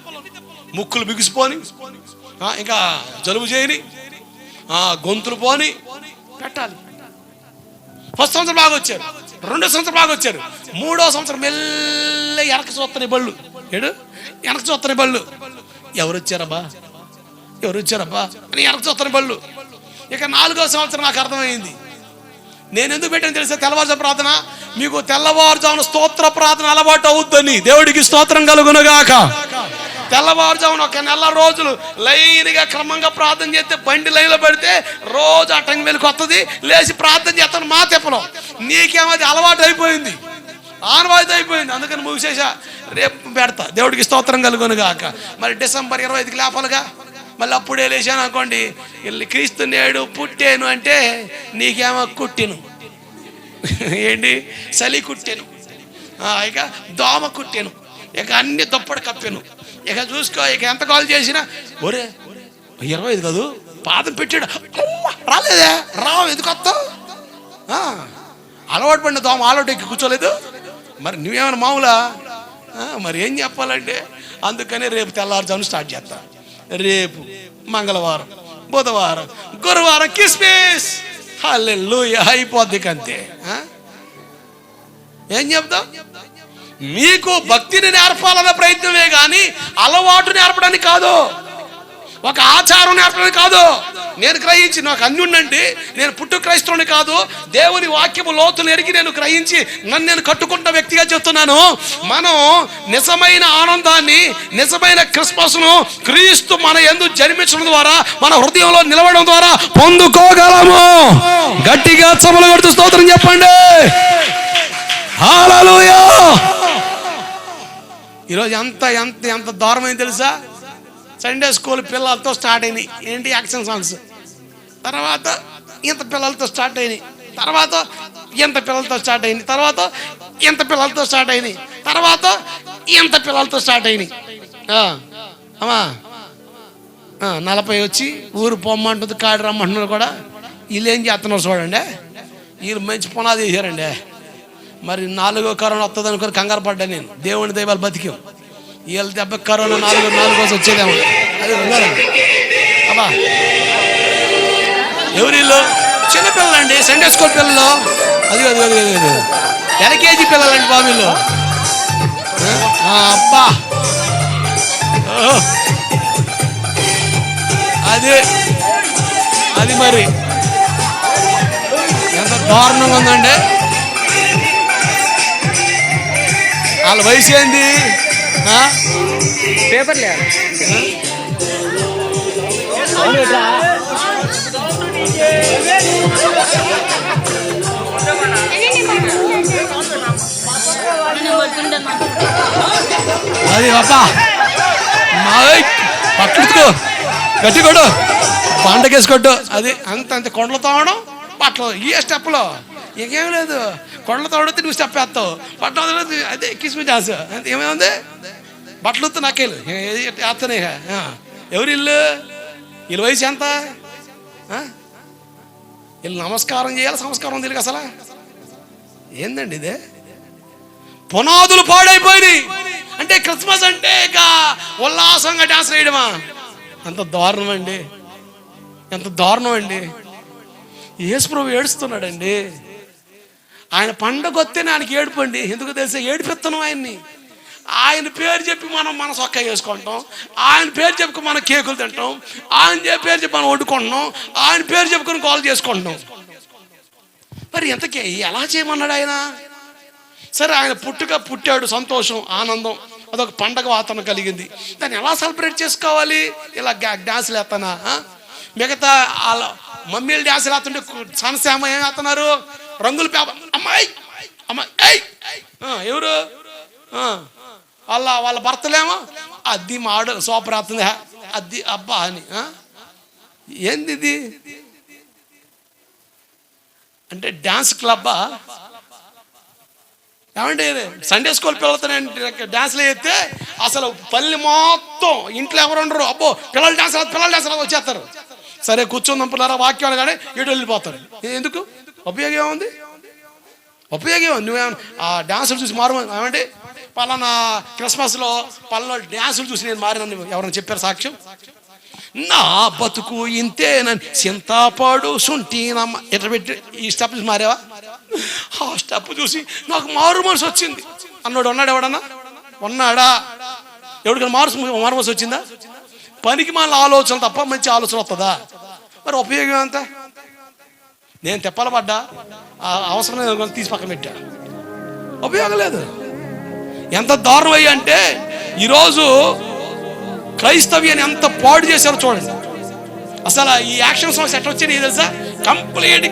ముక్కులు బిగుసిపోని, ఇంకా జలుబు చేయని, గొంతులు పోని పెట్టాలి. ఫస్ట్ సంవత్సరం బాగా వచ్చారు, 2వ సంవత్సరం బాగా వచ్చారు, 3వ సంవత్సరం మెల్ల వెనక చూస్తున్నాయి బళ్ళు. వెనక చూస్తున్నాయి బళ్ళు. ఎవరు వచ్చారబ్బా అని వెనక చూస్తున్నాయి బళ్ళు. ఇక 4వ సంవత్సరం నాకు అర్థమైంది. నేను ఎందుకు పెట్టాను తెలుసా తెల్లవారుజాము ప్రార్థన? మీకు తెల్లవారుజామున స్తోత్ర ప్రార్థన అలవాటు అవుద్దని. దేవుడికి స్తోత్రం కలుగునుగాక. తెల్లవారుజామున 1 నెల రోజులు లైన్గా క్రమంగా ప్రార్థన చేస్తే, బండి లైన్లో పెడితే రోజు అటంగి వెలుగు వస్తుంది, లేచి ప్రార్థన చేస్తాను. మా తెప్పలో నీకేమది అలవాటు అయిపోయింది, ఆనవాయితీ అయిపోయింది. అందుకని ముగిసేసా, రేపు పెడతా. దేవుడికి స్తోత్రం కలుగునుగాక. మరి డిసెంబర్ 25కి లేపాలిగా. మళ్ళీ అప్పుడే లేచాను అనుకోండి, వెళ్ళి క్రీస్తు నేడు పుట్టాను అంటే నీకేమో కుట్టాను, ఏంటి చలి కుట్టాను, ఇక దోమ కుట్టాను, ఇక అన్ని దుప్పటి కప్పాను. ఇక చూసుకో, ఇక ఎంత కాల్ చేసినా ఒరే 25 కాదు పాదం పెట్టాడు, రాలేదే ఎందుకు వస్తావు? అలవాటు పడిన దోమ ఆలోటు ఎక్కి కూర్చోలేదు. మరి నువ్వేమైనా మామూలా? మరి ఏం చెప్పాలంటే, అందుకని రేపు తెల్లవారుజామున స్టార్ట్ చేస్తా. రేపు మంగళవారం, బుధవారం, గురువారం కిస్మిస్, హల్లెలూయా అయిపోద్ది కంతే. ఏం చెప్తాం? మీకు భక్తిని నేర్పాలన్న ప్రయత్నమే కానీ అలవాటు నేర్పడానికి కాదు, ఒక ఆచారం నేర్పడానికి కాదు. నేను గ్రహించి, నాకు అన్యుండండి, నేను పుట్టు క్రైస్తవుని కాదు, దేవుని వాక్యము లోతులు ఎరిగి నేను గ్రహించి నన్ను నేను కట్టుకుంటున్న వ్యక్తిగా చెప్తున్నాను. మనం నిజమైన ఆనందాన్ని, నిజమైన క్రిస్మస్ను క్రీస్తు మన యందు జన్మించడం ద్వారా, మన హృదయంలో నిలవడం ద్వారా పొందుకోగలము. గట్టిగా చప్పట్లు కొడుతూ స్తోత్రం చెప్పండి. హల్లెలూయా. ఈరోజు ఎంత దారుణమైంది తెలుసా? సండే స్కూల్ పిల్లలతో స్టార్ట్ అయినాయి. ఏంటి యాక్షన్ సాంగ్స్, తర్వాత ఇంత పిల్లలతో స్టార్ట్ అయినాయి, తర్వాత ఎంత పిల్లలతో స్టార్ట్ అయినాయి, తర్వాత ఎంత పిల్లలతో స్టార్ట్ అయినాయి, తర్వాత ఎంత పిల్లలతో స్టార్ట్ అయినాయి. అమ్మా 40 వచ్చి ఊరు పొమ్మంటుంది, కాడి రమ్మంటున్నారు కూడా. వీళ్ళు ఏం చేస్తున్నారు చూడండి, వీళ్ళు మంచి పునాది వేసారండి. మరి 4వ కరోనా వస్తుంది అనుకుని కంగారు పడ్డా నేను. దేవుని దైవాలు బతికాం. వీళ్ళ దెబ్బ కరోనా 4 వచ్చేదేమో. అది ఉండాలండి. అబ్బా ఎవరు వీళ్ళు? చిన్నపిల్లలండి, సండే స్కూల్ పిల్లలు. అది LKG పిల్లలండి బాబు వీళ్ళు. అబ్బా అది మరి ఎంత దారుణంగా ఉందండి. వాళ్ళ వయసు ఏంది? పేపర్ లేదు. అది అబ్బా పట్టుకో, గట్టి కొట్టు, పండగేసుకొట్టు. అది అంత కొండలు తోవడం, పట్లు ఈ స్టెప్లో ఇంకేం లేదు. కొండలు తోడితే నువ్వు స్టెప్ వేస్తావు, పట్టణం అదే కిస్మిస్ డాన్స్. అంతే ఏమైంది? బట్టలు వస్తే నాకేళ్ళు వేస్తానే. ఎవరు ఇల్లు? వీళ్ళ వయసు ఎంత? వీళ్ళు నమస్కారం చేయాలి, సంస్కారం తెలియదు అసలు. ఏందండి ఇదే? పునాదులు పాడైపోయినాయి. అంటే క్రిస్మస్ అంటే ఇక ఉల్లాసంగా డాన్స్ వేయడమా? ఎంత దారుణం అండి, ఎంత దారుణం అండి. యేసు ప్రభు ఏడుస్తున్నాడండి. ఆయన పండగ వస్తేనే ఆయనకి ఏడుపండి. ఎందుకు తెలుసా? ఏడిపిస్తున్నాం ఆయన్ని. ఆయన పేరు చెప్పి మన సొక్క వేసుకుంటాం, ఆయన పేరు చెప్పుకుని మనం కేకులు తింటాం, ఆయన పేరు చెప్పి మనం వండుకుంటున్నాం, ఆయన పేరు చెప్పుకొని కాల్ చేసుకుంటున్నాం. మరి ఎంతకే ఎలా చేయమన్నాడు ఆయన? సరే ఆయన పుట్టాడు, సంతోషం, ఆనందం. అదొక పండగ వాతావరణం కలిగింది. దాన్ని ఎలా సెలబ్రేట్ చేసుకోవాలి? ఇలా డ్యాన్సులు వేస్తానా? మిగతా వాళ్ళ మమ్మీలు డ్యాన్సులు వేస్తుంటే సనసేమ ఏం వేస్తున్నారు? రంగుల పేపర్ అమ్మాయి అమ్మాయి ఎవరు వాళ్ళ భర్తలేమో అది మాడు సూపర్ అవుతుంది అది అబ్బా అని. ఏంది ఇది అంటే డ్యాన్స్ క్లబ్బా? ఏమంటే సండే స్కూల్ పిల్లలతో డ్యాన్స్లు వేస్తే అసలు పల్లె మొత్తం ఇంట్లో ఎవరు ఉండరు. అబ్బో పిల్లలు డ్యాన్స్ వచ్చేస్తారు. సరే కూర్చుందాం పిల్లరా వాక్యాలు కానీ ఇటు వెళ్ళిపోతారు. ఎందుకు? ఉపయోగం ఏముంది? ఉపయోగం నువ్వేమన్నా ఆ డ్యాన్సులు చూసి మారు ఏమంటే పలానా క్రిస్మస్లో పలానా డ్యాన్సులు చూసి నేను మారినని ఎవరైనా చెప్పారు సాక్ష్యం? నా బతుకు ఇంతేనని చింతాపాడు సుంటీనమ్మ ఇట్లా పెట్టి ఈ స్టెప్ చూసి మారేవా? ఆ స్టెప్ చూసి నాకు మారు మనసు వచ్చింది అన్నాడు. ఉన్నాడు ఎవడన్నా? ఉన్నాడా? ఎవడికైనా మారు మనసు వచ్చిందా? పనికి మన ఆలోచన తప్ప మంచి ఆలోచన వస్తుందా? మరి ఉపయోగం అంతా నేను తెప్పలు పడ్డా అవసరం తీసి పక్కన పెట్టా, ఉపయోగం లేదు. ఎంత దారుణం అయ్యి అంటే ఈరోజు క్రైస్తవ్యాన్ని ఎంత పాడు చేశారో చూడండి. అసలు ఈ యాక్షన్ సాంగ్స్ ఎట్లా వచ్చినాయి తెలుసా? కంప్లీట్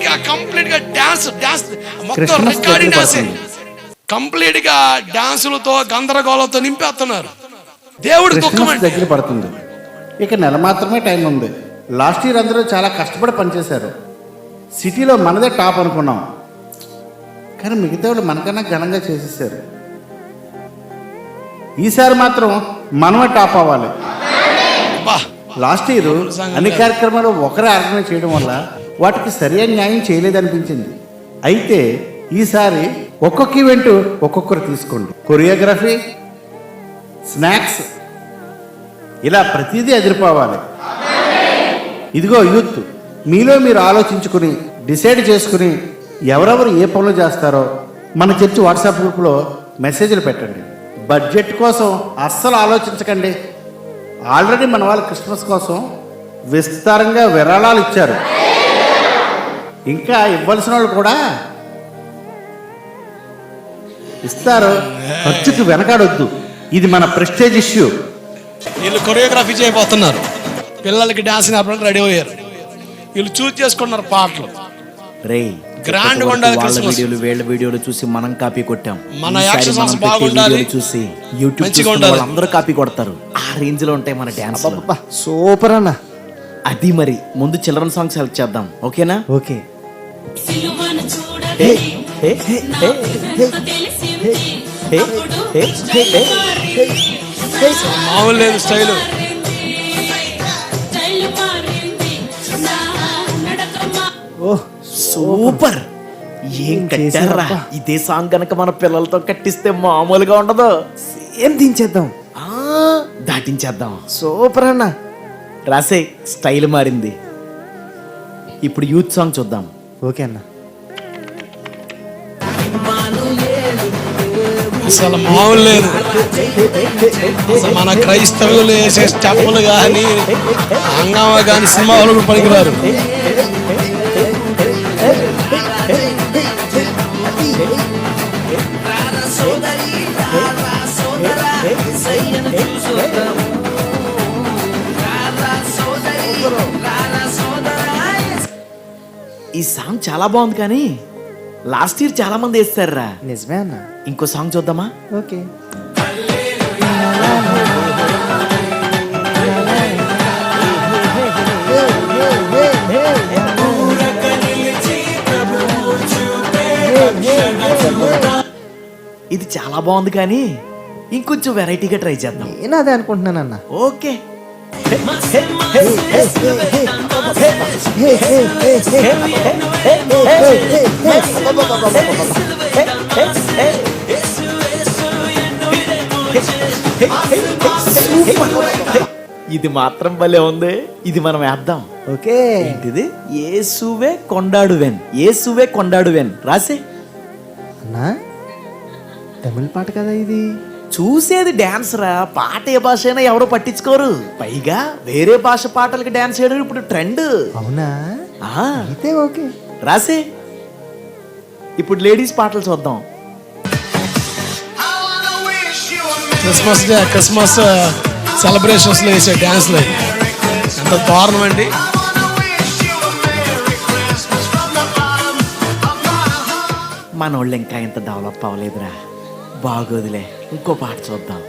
గా డాన్స్ మొత్తం రికార్డింగ్ డాన్స్ కంప్లీట్ గా డాన్సులతో గందరగోళంతో నింపేస్తున్నారు. దేవుడు దుఃఖం దగ్గర పడుతుంది. ఇక నెల మాత్రమే టైం ఉంది. లాస్ట్ ఇయర్ అందరూ చాలా కష్టపడి పనిచేశారు. సిటీలో మనదే టాప్ అనుకున్నాం, కానీ మిగతా వాళ్ళు మనకన్నా ఘనంగా చేసేసారు. ఈసారి మాత్రం మనమే టాప్ అవ్వాలి. లాస్ట్ ఇయర్ అన్ని కార్యక్రమాలు ఒకరే ఆర్గనైజ్ చేయడం వల్ల వాటికి సరైన న్యాయం చేయలేదనిపించింది. అయితే ఈసారి ఒక్కొక్క ఈవెంట్ ఒక్కొక్కరు తీసుకోండి. కొరియోగ్రఫీ, స్నాక్స్, ఇలా ప్రతిదీ ఎదిరిపోవాలి. ఇదిగో యూత్, మీలో మీరు ఆలోచించుకుని డిసైడ్ చేసుకుని ఎవరెవరు ఏ పనులు చేస్తారో మన చర్చి వాట్సాప్ గ్రూప్లో మెసేజ్లు పెట్టండి. బడ్జెట్ కోసం అస్సలు ఆలోచించకండి. ఆల్రెడీ మన వాళ్ళు క్రిస్మస్ కోసం విస్తారంగా విరాళాలు ఇచ్చారు. ఇంకా ఇవ్వాల్సిన వాళ్ళు కూడా ఇస్తారు. ఖర్చుకు వెనకాడొద్దు. ఇది మన ప్రెస్టేజ్ ఇష్యూ. వీళ్ళు కొరియోగ్రఫీ చేయబోతున్నారు. పిల్లలకి డాన్స్ నేర్పడానికి రెడీ అయ్యారు. వీళ్ళు చూస్ చేసుకున్నారు పాటలు. గ్రాండ్ ఉండాలి. వీళ్ళ వీడియోలు చూసి మనం కాపీ కొట్టాం. మన యాక్షన్ సాంగ్స్ బాగుండాలి. చూసి యూట్యూబ్ మంచిగా ఉండాలి. అందరూ కాపీ కొడతారు. ఆ రేంజ్ లో ఉంటాయి మన డాన్స్. సూపర్ అన్న. అది మరి ముందు చిల్డ్రన్ సాంగ్ సెలెక్ట్ చేద్దాం. ఓకేనా? ఓకే. మామూలు లేదు స్టైల్. సూపర్. ఏం కట్టారా? ఇదే సాంగ్ గనక మన పిల్లలతో కట్టిస్తే మామూలుగా ఉండదు. ఏం దించేద్దాం, దాటించేద్దాం. సూపర్ అన్న. రాసే స్టైల్ మారింది. ఇప్పుడు యూత్ సాంగ్ చూద్దాం. ఓకే అన్న. అసలు మామూలు లేదు. అసలు మన క్రైస్తవులు వేసే స్టెప్పులు కానీ హంగామా కానీ సినిమా వాళ్ళు కూడా పనికిరారు. ఈ సాంగ్ చాలా బాగుంది, కానీ లాస్ట్ ఇయర్ చాలా మంది వేస్తారా. నిజమే అన్న. ఇంకో సాంగ్ చూద్దామా? ఓకే. ఇది చాలా బాగుంది, కానీ ఇంకొంచెం వెరైటీగా ట్రై చేద్దాం. నేను అదే అనుకుంటున్నానన్న. ఓకే. ఇది మాత్రం భలే ఉంది. ఇది మనం వేద్దాం. ఓకే. ఏంటిది? యేసువే కొండాడువెన్, యేసువే కొండాడువెన్. రాసే అన్నా, తమిళ పాట కదా ఇది. చూసేది డాన్స్ రా. పాట ఏ భాష అయినా ఎవరు పట్టించుకోరు. పైగా వేరే భాష పాటలకి డాన్స్ చేయడం ఇప్పుడు ట్రెండ్. అవునా? అయితే ఓకే. రాసే ఇప్పుడు లేడీస్ పాటలు చూద్దాం. క్రిస్మస్ సెలబ్రేషన్స్లో వేసే డ్యాన్స్లు ఎంత దారుణం అండి. మన వాళ్ళు ఇంకా ఇంత డెవలప్ అవ్వలేదురా. బాగోదులే, ఇంకో పాట చూద్దాం.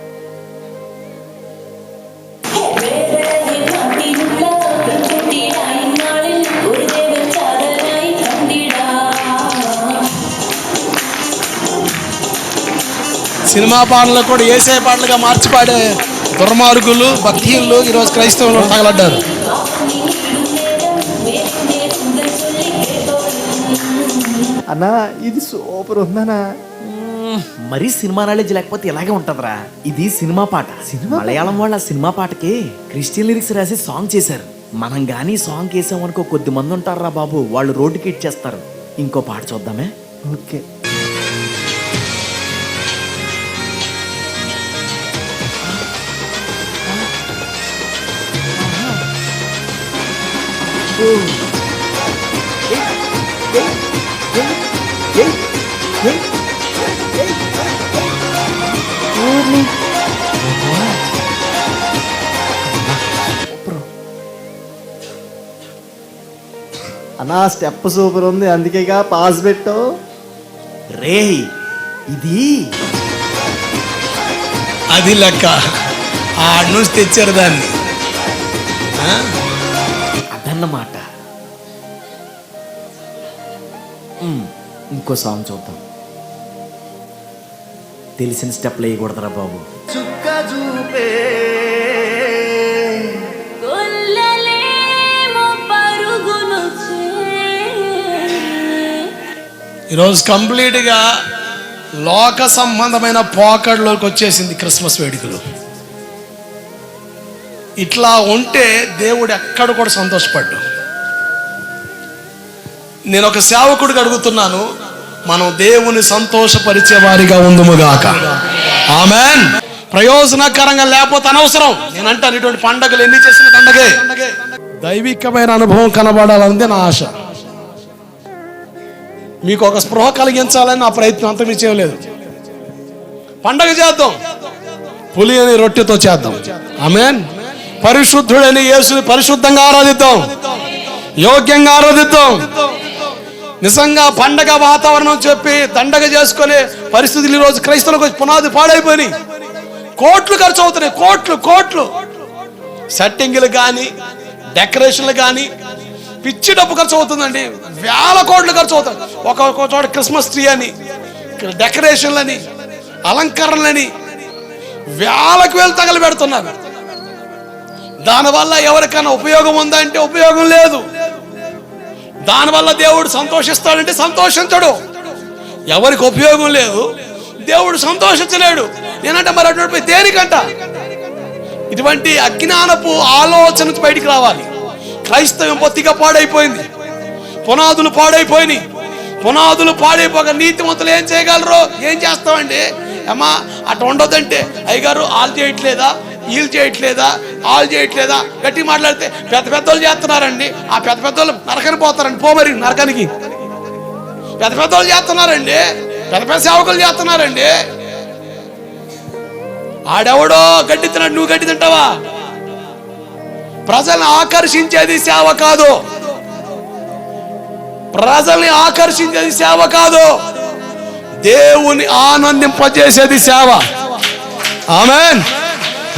సినిమా పాటలు కూడా ఏసే పాటలుగా మార్చి పాడే దుర్మార్గులు, భక్తిహీనులు ఈరోజు క్రైస్తవులు తగలడ్డారు. అన్నా ఇది సూపర్ ఉందన్నా. మరీ సినిమా నాలెడ్జ్ లేకపోతే ఇలాగే ఉంటదిరా. ఇది సినిమా పాట. మలయాళం వాళ్ళ సినిమా పాటకి క్రిస్టియన్ లిరిక్స్ రాసి సాంగ్ చేశారు. మనం గానీ సాంగ్ వేసామనుకో, కొద్ది మంది ఉంటారా బాబు, వాళ్ళు రోడ్డుకి ఇచ్చేస్తారు. ఇంకో పాట చూద్దామే. ఓకే. అన్నా స్టెప్ సూపర్ ఉంది, అందుకేగా పాస్ పెట్టు. రే ఇది అది లెక్క ఆడ నుంచి తెచ్చారు దాన్ని. అదన్నమాట. ఇంకో సాంగ్ చూద్దాం. తెలిసిన స్టెప్లు వేయకూడదురా బాబు. చుక్క చూపే ఈరోజు కంప్లీట్గా లోక సంబంధమైన పోకడలోకి వచ్చేసింది క్రిస్మస్ వేడుకలు. ఇట్లా ఉంటే దేవుడు ఎక్కడ కూడా సంతోషపడ్డు. నేను ఒక సేవకుడికి అడుగుతున్నాను, మనం దేవుని సంతోషపరిచే వారిగా ఉందుముగాక. ఆమేన్. ప్రయోజనకరంగా లేకపోతే అనవసరం. నేనంటాను, ఇటువంటి పండగలు ఎన్ని చేసిన పండగే. దైవికమైన అనుభవం కనబడాలంటే నా ఆశ. మీకు ఒక స్పృహ కలిగించాలని నా ప్రయత్నం, అంత మీ చేయలేదు. పండగ చేద్దాం, పులి అని రొట్టెతో చేద్దాం. ఆమేన్. పరిశుద్ధుడని యేసుని పరిశుద్ధంగా ఆరాధిద్దాం, యోగ్యంగా ఆరాధిద్దాం. నిజంగా పండగ వాతావరణం చెప్పి దండగ చేసుకునే పరిస్థితులు ఈరోజు క్రైస్తవులకు పునాది పాడైపోయి కోట్లు ఖర్చు అవుతున్నాయి. కోట్లు సెట్టింగ్లు కానీ, డెకరేషన్లు కానీ పిచ్చి డబ్బు ఖర్చు అవుతుందండి. వేల కోట్లు ఖర్చు అవుతాయి. ఒక్కొక్క చోట క్రిస్మస్ ట్రీ అని, డెకరేషన్లని, అలంకరణలని వేలకు వేలు తగలు పెడుతున్నారు. దానివల్ల ఎవరికైనా ఉపయోగం ఉందా అంటే ఉపయోగం లేదు. దానివల్ల దేవుడు సంతోషిస్తాడంటే సంతోషించడు. ఎవరికి ఉపయోగం లేదు, దేవుడు సంతోషించలేడు. నేనంటే మరి అటువంటి దేనికంట? ఇటువంటి అజ్ఞానపు ఆలోచన బయటికి రావాలి. క్రైస్తవం పొత్తిగా పాడైపోయింది, పునాదులు పాడైపోయినాయి. పునాదులు పాడైపోక నీతిమంతులు ఏం చేయగలరు? ఏం చేస్తామండి? అమ్మా అటు ఉండొద్దంటే అయ్యగారు ఆలు చేయట్లేదా, వీళ్ళు చేయట్లేదా, ఆలు చేయట్లేదా, గట్టి మాట్లాడితే పెద్ద పెద్దోళ్ళు చేస్తున్నారండి. ఆ పెద్ద పెద్దోళ్ళు నరకని పోతారండి. మరి నరకానికి పెద్ద పెద్దోళ్ళు చేస్తున్నారండి, పెద్ద పెద్ద సేవకులు చేస్తున్నారండి. ఆడెవడో గడ్డి తిన్నాడు, నువ్వు గడ్డి తింటావా? ప్రజల్ని ఆకర్షించేది సేవ కాదు. ప్రజల్ని ఆకర్షించేది సేవ కాదు, దేవుని ఆనందింపజేసేది సేవ. ఆమేన్.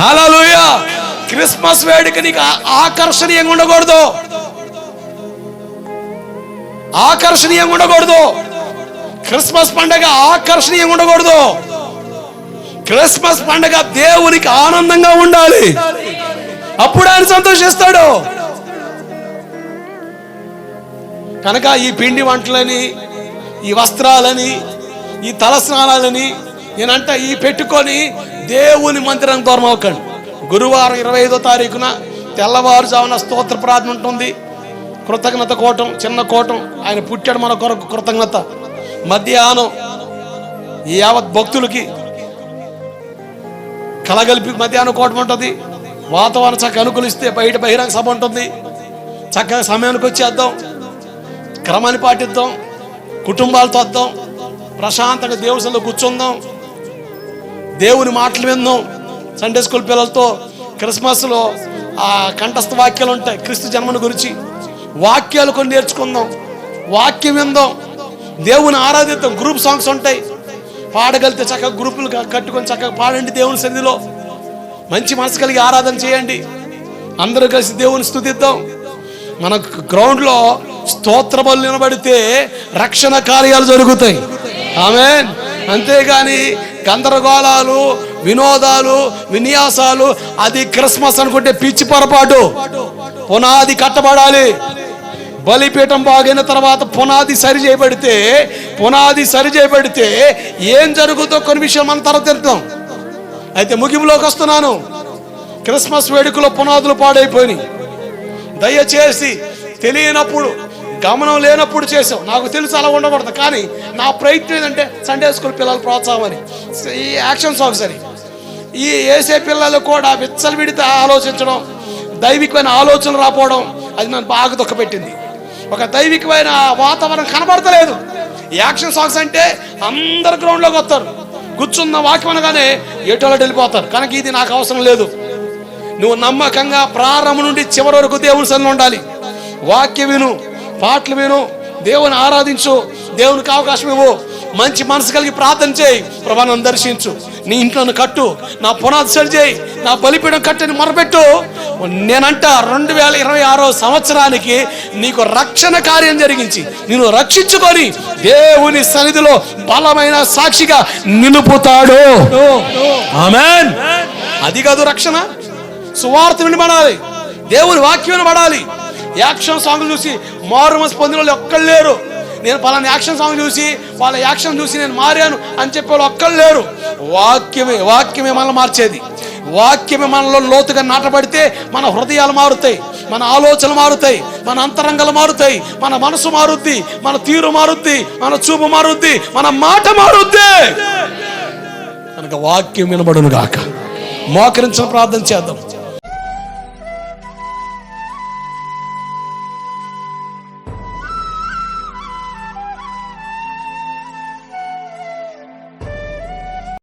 హల్లెలూయా. క్రిస్మస్ వేడుక నీకు ఆకర్షణీయంగా ఉండకూడదు, ఆకర్షణీయంగా ఉండకూడదు. క్రిస్మస్ పండుగ ఆకర్షణీయంగా ఉండకూడదు. క్రిస్మస్ పండుగ దేవునికి ఆనందంగా ఉండాలి. అప్పుడు ఆయన సంతోషిస్తాడు. కనుక ఈ పిండి వంటలని, ఈ వస్త్రాలని, ఈ తలస్నానాలని నేనంట ఈ పెట్టుకొని దేవుని మందిరం దూరం అవ్వకండి. గురువారం 25వ తారీఖున తెల్లవారుజామున స్తోత్ర ప్రార్థన ఉంటుంది. కృతజ్ఞత కోటం, చిన్న కోటం. ఆయన పుట్టాడు మన కొరకు, కృతజ్ఞత. మధ్యాహ్నం ఈ యావత్ భక్తులకి కలగలిపి మధ్యాహ్నం కోటం ఉంటుంది. వాతావరణం చక్కగా అనుకూలిస్తే బయట బహిరంగ సభ ఉంటుంది. చక్కగా సమయానికి వచ్చేద్దాం, క్రమాన్ని పాటిద్దాం, కుటుంబాలతో వద్దాం, ప్రశాంతంగా దేవుసంలో కూర్చుందాం. దేవుని మాటలు విందాం. సండే స్కూల్ పిల్లలతో క్రిస్మస్లో ఆ కంఠస్థ వాక్యాలు ఉంటాయి క్రీస్తు జన్మను గురించి. వాక్యాలు కొన్ని నేర్చుకుందాం, వాక్యం విందాం, దేవుని ఆరాధిద్దాం. గ్రూప్ సాంగ్స్ ఉంటాయి, పాడగలిగితే చక్కగా గ్రూపులు కట్టుకొని చక్కగా పాడండి. దేవుని సన్నిధిలో మంచి మనసు కలిగి ఆరాధన చేయండి. అందరూ కలిసి దేవుని స్తుతిద్దాం. మన గ్రౌండ్లో స్తోత్ర బలు నిలబడితే రక్షణ కార్యాలు జరుగుతాయి. ఆమేన్. అంతేగాని గందరగోళాలు, వినోదాలు, విన్యాసాలు, అది క్రిస్మస్ అనుకుంటే పిచ్చి పొరపాటు. పునాది కట్టబడాలి. బలిపీఠం బాగైన తర్వాత పునాది సరి చేయబడితే ఏం జరుగుతుందో కొన్ని విషయాలు మనం తర్వాత తెలుద్దాం. అయితే ముగింపులోకి వస్తున్నాను. క్రిస్మస్ వేడుకలో పునాదులు పాడైపోయినాయి. దయచేసి తెలియనప్పుడు, గమనం లేనప్పుడు చేసాం. నాకు తెలుసు అలా ఉండకూడదు, కానీ నా ప్రయత్నం ఏంటంటే సండే స్కూల్ పిల్లల ప్రోత్సాహం అని, ఈ యాక్షన్ సాంగ్స్ అని, ఈ వేసే పిల్లలు కూడా విచ్చలవిడితే ఆలోచించడం, దైవికమైన ఆలోచనలు రాపోవడం, అది నన్ను బాగా దుఃఖపెట్టింది. ఒక దైవికమైన వాతావరణం కనబడతలేదు. యాక్షన్ సాంగ్స్ అంటే అందరు గ్రౌండ్లోకి వస్తారు, కూర్చున్న వాక్యం అనగానే ఎటోళ్ళు వెళ్ళిపోతారు. కనుక ఇది నాకు అవసరం లేదు. నువ్వు నమ్మకంగా ప్రారంభం నుండి చివరి వరకు దేవుని సన్నిధిలో ఉండాలి. వాక్యం విను, పాటలు విను, దేవుని ఆరాధించు, దేవునికి అవకాశం ఇవ్వు, మంచి మనసు కలిగి ప్రార్థన చేయి, ప్రభా నన్ను దర్శించు, నీ ఇంట్లో కట్టు, నా పునాది సరి చేయి, నా బలిపీఠం కట్టని మొరపెట్టు. నేనంట 2026 సంవత్సరానికి నీకు రక్షణ కార్యం జరిగించి నిన్ను రక్షించుకొని దేవుని సన్నిధిలో బలమైన సాక్షిగా నిలుపుతాడు. ఆమేన్. అది కాదు రక్షణ. సువార్త వినబడాలి, దేవుని వాక్యం వినబడాలి. యాక్షన్ సాంగ్లు చూసి మారు మనసు పొందిన వాళ్ళు ఒక్కళ్ళు లేరు. నేను పలానా యాక్షన్ సాంగ్ చూసి వాళ్ళ యాక్షన్ చూసి నేను మారాను అని చెప్పే వాళ్ళు ఒక్కళ్ళు లేరు. వాక్యమే మనల్ని మార్చేది. వాక్యమే మనలో లోతుగా నాటబడితే మన హృదయాలు మారుతాయి, మన ఆలోచనలు మారుతాయి, మన అంతరంగాలు మారుతాయి, మన మనసు మారుద్ది, మన తీరు మారుద్ది, మన చూపు మారుద్ది, మన మాట మారుద్ది. కనుక వాక్యం వినబడును గాక. మోకరించిన ప్రార్థన చేద్దాం.